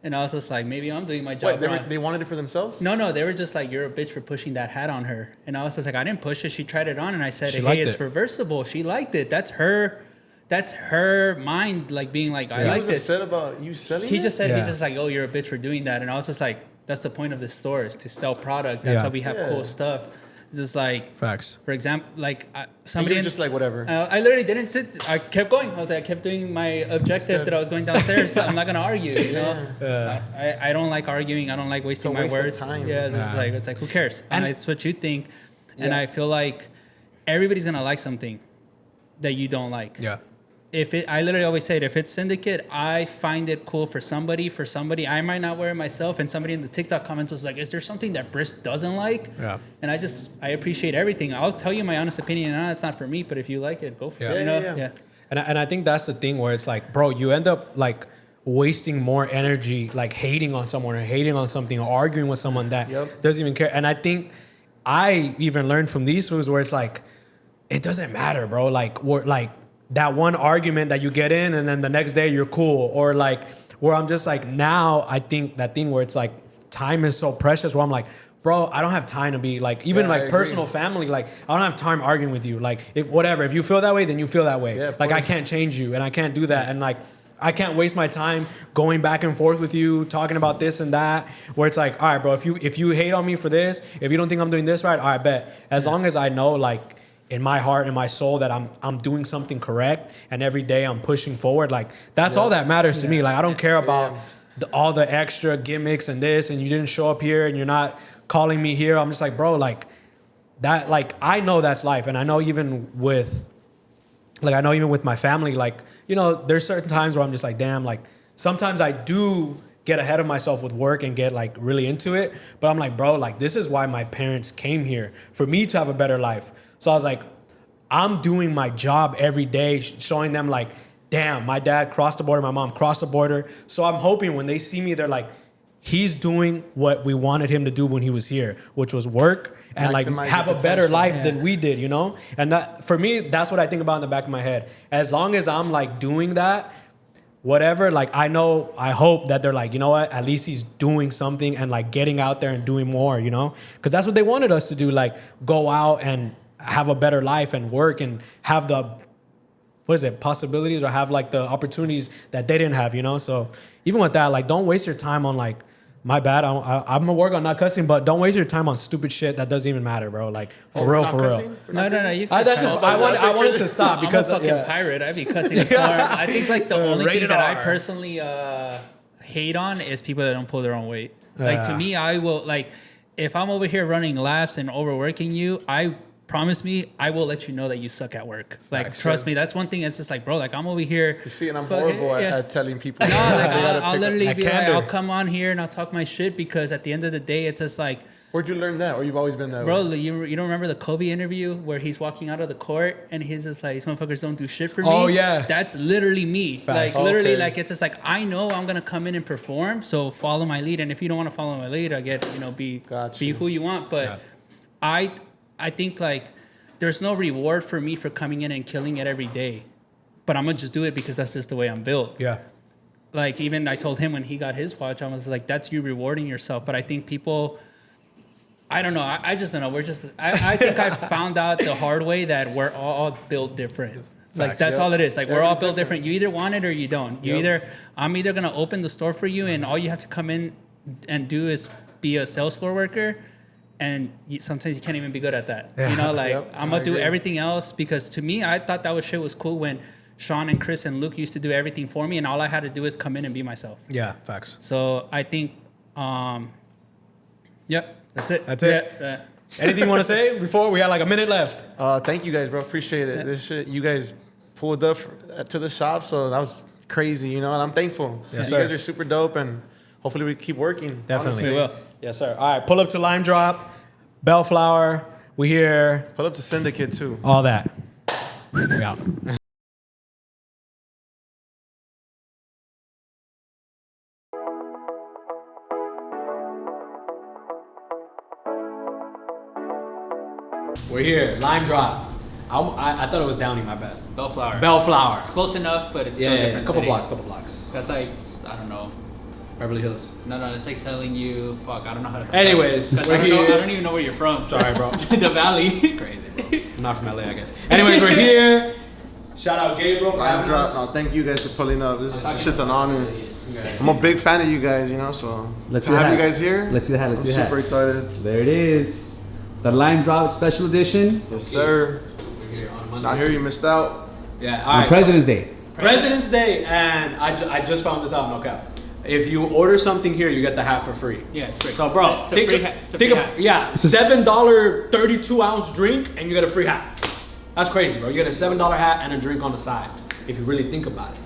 And I was just like, maybe I'm doing my job wrong. They wanted it for themselves? No, they were just like, you're a bitch for pushing that hat on her. And I was just like, I didn't push it. She tried it on, and I said, hey, it's reversible. She liked it. That's her mind, like, being like, I like it. He was upset about you selling it? He just said, he's just like, oh, you're a bitch for doing that. And I was just like, that's the point of the store, is to sell product. That's why we have cool stuff. It's just like, facts. For example, like somebody just like whatever. I literally didn't. I kept going. I was like, I kept doing my objective that I was going downstairs. So I'm not gonna argue. You know, I don't like arguing. I don't like wasting my words. Time. It's like who cares? And it's what you think. And I feel like everybody's gonna like something that you don't like. I literally always say it, if it's Syndicate, I find it cool for somebody. I might not wear it myself, and somebody in the TikTok comments was like, is there something that Brisk doesn't like? Yeah. And I appreciate everything. I'll tell you my honest opinion. It's not for me, but if you like it, go for it. Yeah. And I think that's the thing where it's like, bro, you end up like wasting more energy, like hating on someone or hating on something or arguing with someone that doesn't even care. And I think I even learned from these foods where it's like, it doesn't matter, bro. Like, we're like, that one argument that you get in and then the next day you're cool, or like where I'm just like, now I think that thing where it's like time is so precious where I'm like, bro, I don't have time to be like, even like personal family, like I don't have time arguing with you. Like if you feel that way, then you feel that way. Yeah, like I can't change you and I can't do that. And like, I can't waste my time going back and forth with you, talking about this and that, where it's like, all right, bro, if you hate on me for this, if you don't think I'm doing this right, all right, bet. As long as I know, like, in my heart and my soul that I'm doing something correct and every day I'm pushing forward, like that's all that matters to me. Like I don't care about all the extra gimmicks and this and you didn't show up here and you're not calling me here. I'm just like, bro, like that, like I know that's life. And I know even with my family, like, you know, there's certain times where I'm just like, damn, like sometimes I do get ahead of myself with work and get like really into it. But I'm like, bro, like this is why my parents came here, for me to have a better life. So I was like, I'm doing my job every day, showing them like, damn, my dad crossed the border, my mom crossed the border. So I'm hoping when they see me, they're like, he's doing what we wanted him to do when he was here, which was work and like have a better life than we did, you know? And that, for me, that's what I think about in the back of my head. As long as I'm like doing that, whatever, like I hope that they're like, you know what, at least he's doing something and like getting out there and doing more, you know? Because that's what they wanted us to do, like go out and have a better life and work and have the, possibilities or have like the opportunities that they didn't have, you know? So even with that, like don't waste your time on like, my bad, I'm gonna work on not cussing, but don't waste your time on stupid shit that doesn't even matter, bro. Like for real. No. You I wanted to stop because I'm a fucking pirate. I'd be cussing a storm. I think like the only thing that I personally hate on is people that don't pull their own weight. Like to me, I will like if I'm over here running laps and overworking you, I promise me, I will let you know that you suck at work. Like, trust me, that's one thing. It's just like, bro, like I'm over here. You see, and I'm horrible at telling people. No, like I'll literally be like, I'll come on here and I'll talk my shit because at the end of the day, it's just like. Where'd you learn that? Or you've always been that way? Bro, you don't remember the Kobe interview where he's walking out of the court and he's just like, these motherfuckers don't do shit for me? Oh, yeah. That's literally me. Facts. Like, literally, like, it's just like, I know I'm going to come in and perform, so follow my lead. And if you don't want to follow my lead, I get, you know, be who you want. But I think, like, there's no reward for me for coming in and killing it every day. But I'm going to just do it because that's just the way I'm built. Yeah. Like, even I told him when he got his watch, I was like, that's you rewarding yourself. But I think people, I don't know. I just don't know. I think I found out the hard way that we're all built different. Like, that's all it is. Like, we're all built different. You either want it or you don't. I'm either going to open the store for you and all you have to come in and do is be a sales floor worker. And sometimes you can't even be good at that. You know, like I'm going to do everything else because to me, I thought that shit was cool when Sean and Chris and Luke used to do everything for me and all I had to do is come in and be myself. Yeah, facts. So I think, that's it. That's it. Yeah. Anything you want to say before? We got like a minute left. Thank you guys, bro. Appreciate it. This shit, you guys pulled up to the shop, so that was crazy, you know, and I'm thankful. Yes, you guys are super dope, and hopefully we keep working. Definitely. We will. Yes, sir. All right, pull up to Lime Drop, Bellflower. We here. Pull up to Syndicate, too. All that. We out. We're here. Lime Drop. I thought it was Downey, my bad. Bellflower. It's close enough, but it's still different. Couple blocks. That's like, I don't know. Beverly Hills. No, it's like telling you, fuck, I don't know how to. Anyways, I don't even know where you're from. Sorry, bro. The Valley. It's crazy, bro. I'm not from LA, I guess. Anyways, we're here. Shout out Gabriel. Lime Drop. No, thank you guys for pulling up. This shit's an honor. I'm a big fan of you guys, you know, so let's have you guys here. Let's see the hat. I'm super excited. There it is. The Lime Drop Special Edition. Yes, sir. We're here on Monday. Not here, you missed out. Yeah, all right. President's Day. President's Day, and I just found this out, no cap. If you order something here, you get the hat for free. Yeah, it's free. So, bro, it's a free hat. Yeah, $7 32-ounce drink, and you get a free hat. That's crazy, bro. You get a $7 hat and a drink on the side. if you really think about it.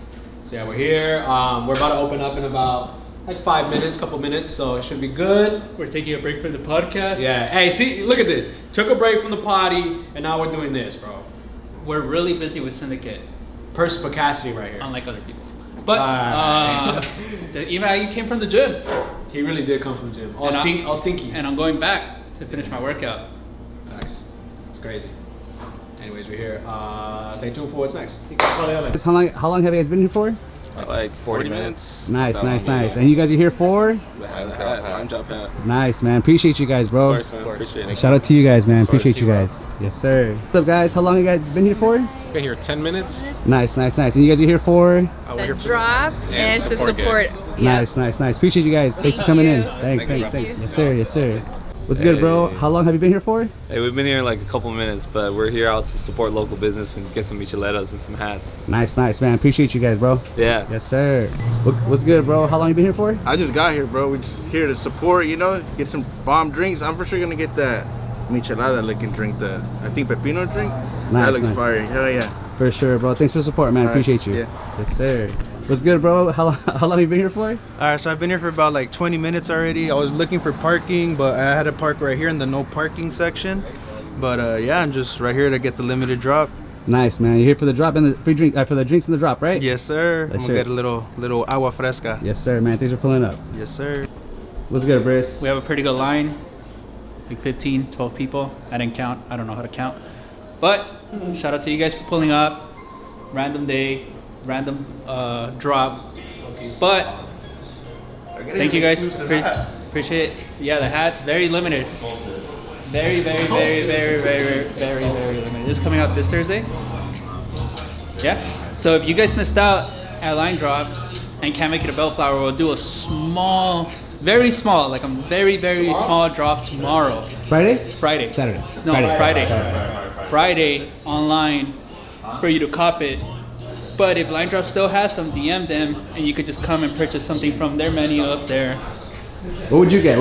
So yeah, we're here. We're about to open up in about like 5 minutes, couple minutes, so it should be good. We're taking a break from the podcast. Yeah. Hey, see, look at this. Took a break from the potty, and now we're doing this, bro. We're really busy with Syndicate, Perspicacity right here. unlike other people. But even you came from the gym, He really did come from the gym. All stinky. and I'm going back to finish my workout. Nice. It's crazy. Anyways, we're here. Stay tuned for what's next. How long have you guys been here for? Like 40 minutes. Nice. And you guys are here for? I'm dropping out. Nice, man. Appreciate you guys, bro. Of course, man. Appreciate it. Shout out to you guys, man. Appreciate you guys. Yes, sir. What's up, guys? How long have you guys been here for? Been here 10 minutes. Nice. And you guys are here for? The drop and to support. Yeah. Nice. Appreciate you guys. Thanks for coming in. Thanks. Yes, sir. What's good, bro? How long have you been here for? Hey, we've been here like a couple minutes, but we're here out to support local business and get some micheladas and some hats. Nice, man. Appreciate you guys, bro. Yeah. Yes, sir. What's good, bro? How long you been here for? I just got here, bro. We're just here to support, you know, get some bomb drinks. I'm for sure gonna get that michelada looking drink, I think pepino drink. That looks fire. Hell yeah. For sure, bro. Thanks for the support, man. All right. Appreciate you. Yeah. Yes, sir. What's good, bro? How long you been here for? Alright, so I've been here for about like 20 minutes already. I was looking for parking, but I had to park right here in the no parking section. But yeah, I'm just right here to get the limited drop. Nice, man. You're here for the drop and the free drink, for the drinks and the drop, right? Yes, sir. Yes, I'm gonna sir. get a little agua fresca. Yes, sir, man. Thanks for pulling up. Yes, sir. What's good, Briss? We have a pretty good line, like 15, 12 people. I didn't count. I don't know how to count. But shout out to you guys for pulling up. Random day, random drop. But thank you guys. Appreciate it. Yeah, the hat's very limited. Very limited. This is coming out this Thursday. Yeah. So if you guys missed out at line drop and can't make it a bellflower, we'll do a small, very small, like a very small drop tomorrow. Friday? Saturday. No, Friday. Friday online for you to cop it. But if Line Drop still has some, DM them and you could just come and purchase something from their menu up there. What would you get?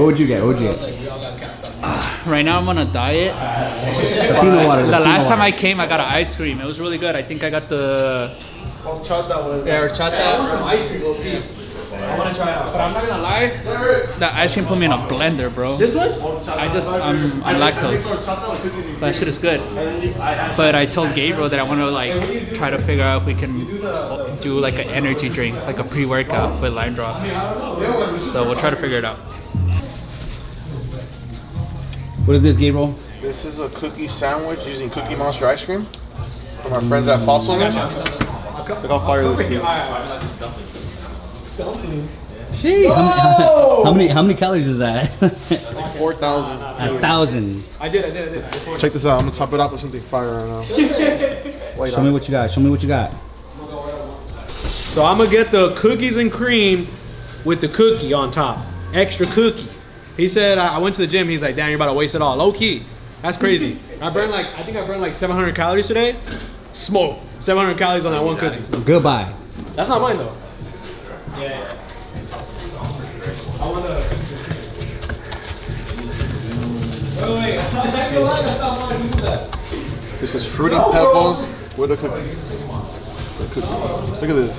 Right now I'm on a diet. Pepino water. The last time I came, I got an ice cream. It was really good. I think I got the horchata. Some ice cream, I want to try it out. But I'm not gonna lie, that ice cream put me in a blender, bro. This one? I'm lactose. That shit is good. But I told Gabriel that I want to like try to figure out if we can do like an energy drink, like a pre-workout with Lime Drop. So we'll try to figure it out. What is this, Gabriel? This is a cookie sandwich using Cookie Monster ice cream from our friends at Fossil. Look how fire this is. Shit. How many calories is that? 4,000. 1,000. I did. Check this out. I'm gonna top it off with something fire right now. Show me what you got. So I'm gonna get the cookies and cream with the cookie on top. Extra cookie. He said, I went to the gym, he's like, damn, you're about to waste it all. Low key. That's crazy. I think I burned like 700 calories today. Smoke. 700 calories on that one cookie. Goodbye. That's not mine though. Yeah. I want to. Wait. That's not mine. Who did that? This is fruity pebbles with a cookie. Look at this.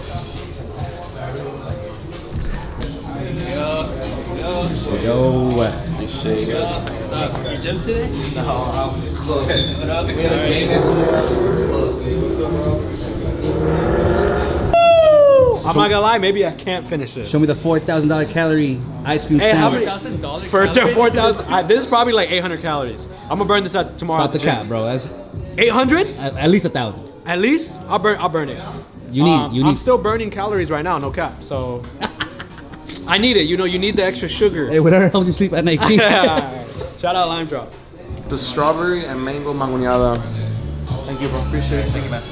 Yo. What's up? Your gym today? No. What up? I'm not gonna lie, maybe I can't finish this. Show me the $4,000 calorie ice cream Hey, how sandwich. many? $1,000 For calories? 4,000, this is probably like 800 calories. I'm gonna burn this out tomorrow. Stop the cap, bro. That's 800? at least 1,000. At least? I'll burn it. You I'm need. still burning calories right now, no cap. So I need it. You know, you need the extra sugar. Hey, whatever helps you sleep at night. Shout out Lime Drop. The strawberry and mango mangoneada. Thank you, bro. Appreciate it. Thank you, man.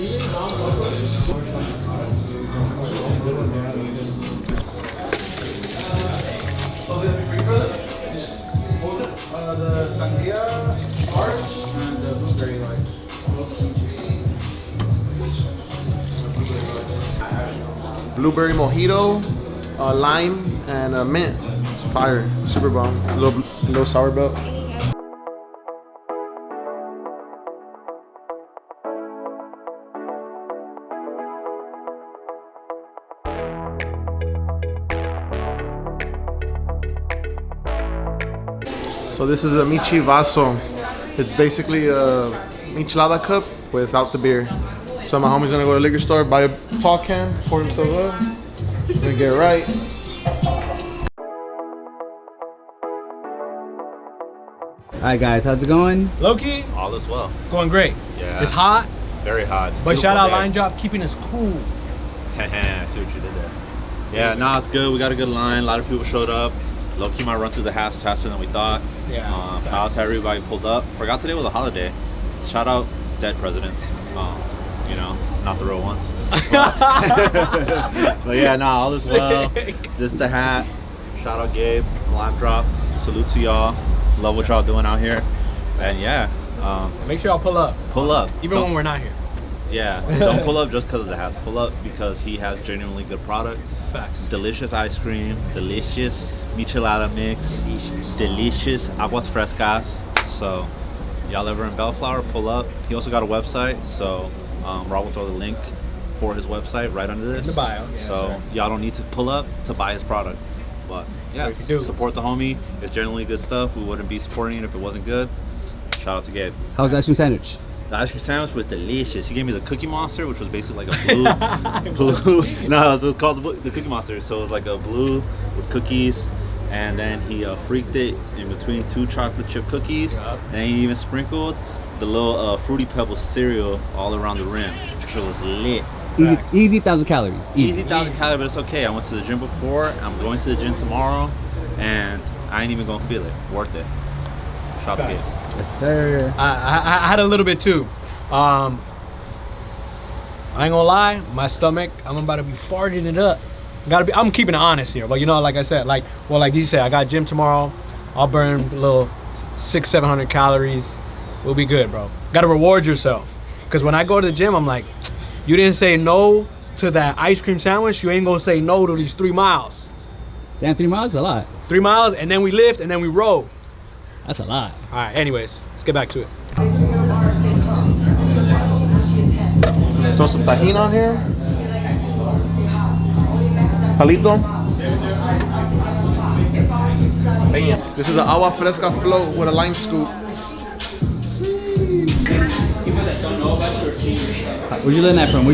The sangria large and the blueberry large. Blueberry mojito, lime, and mint. It's fire. Super bomb. A little sour belt. So this is a michi vaso. It's basically a michelada cup without the beer. So my homie's gonna go to the liquor store, buy a tall can, pour himself up, and get right. Alright guys, how's it going? Loki, All is well. going great. Yeah. It's hot, Very hot. It's a but shout beautiful out day. Line Drop keeping us cool. I see what you did there. Yeah, no, it's good. We got a good line. A lot of people showed up. Low-key might run through the house faster than we thought. Yeah, Shout out to everybody who pulled up. Forgot today was a holiday. Shout out dead presidents. You know, not the real ones. But yeah, no, all is well. This the hat. Shout out Gabe, Live Drop. Salute to y'all. Love what y'all doing out here. And yeah, Make sure y'all pull up, pull up. even Don't- when we're not here. Yeah, don't pull up just because of the hats. Pull up because he has genuinely good product. Facts. Delicious ice cream, delicious michelada mix, delicious aguas frescas. So, y'all ever in Bellflower, pull up. He also got a website, so Rob will throw the link for his website right under this. In the bio, yeah, so sir. y'all don't need to pull up to buy his product. But yeah, If you do. support the homie. It's genuinely good stuff. We wouldn't be supporting it if it wasn't good. Shout out to Gabe. How's the ice cream sandwich? The ice cream sandwich was delicious. He gave me the Cookie Monster, which was basically like a blue. No, it was called the Cookie Monster. So it was like a blue with cookies, and then he freaked it in between 2 chocolate chip cookies. Yup. And he even sprinkled the little Fruity Pebbles cereal all around the rim, which was lit. Easy 1,000 calories. Easy 1,000 calories, but it's okay. I went to the gym before. I'm going to the gym tomorrow, and I ain't even gonna feel it. Worth it. Shout out to Gabe. Yes, sir. I had a little bit too. I ain't gonna lie, my stomach, I'm about to be farting it up. I'm keeping it honest here, but you know, like I said, like DJ said, I got gym tomorrow. I'll burn a little 600-700 calories. We'll be good, bro. Gotta reward yourself, because when I go to the gym, I'm like, you didn't say no to that ice cream sandwich. You ain't gonna say no to these 3 miles. Damn, 3 miles is a lot. 3 miles, and then we lift, and then we row. That's a lot. All right. Anyways, let's get back to it. Throw some tahini on here. Palito. Bam. This is an agua fresca float with a lime scoop. Where'd you learn that from?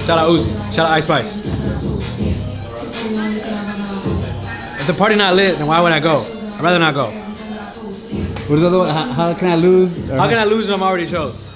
Shout out Uzi. Shout out Ice Spice. If the party not lit, then why would I go? I'd rather not go. What is the other one? How can I lose? How can I lose when I'm already chose?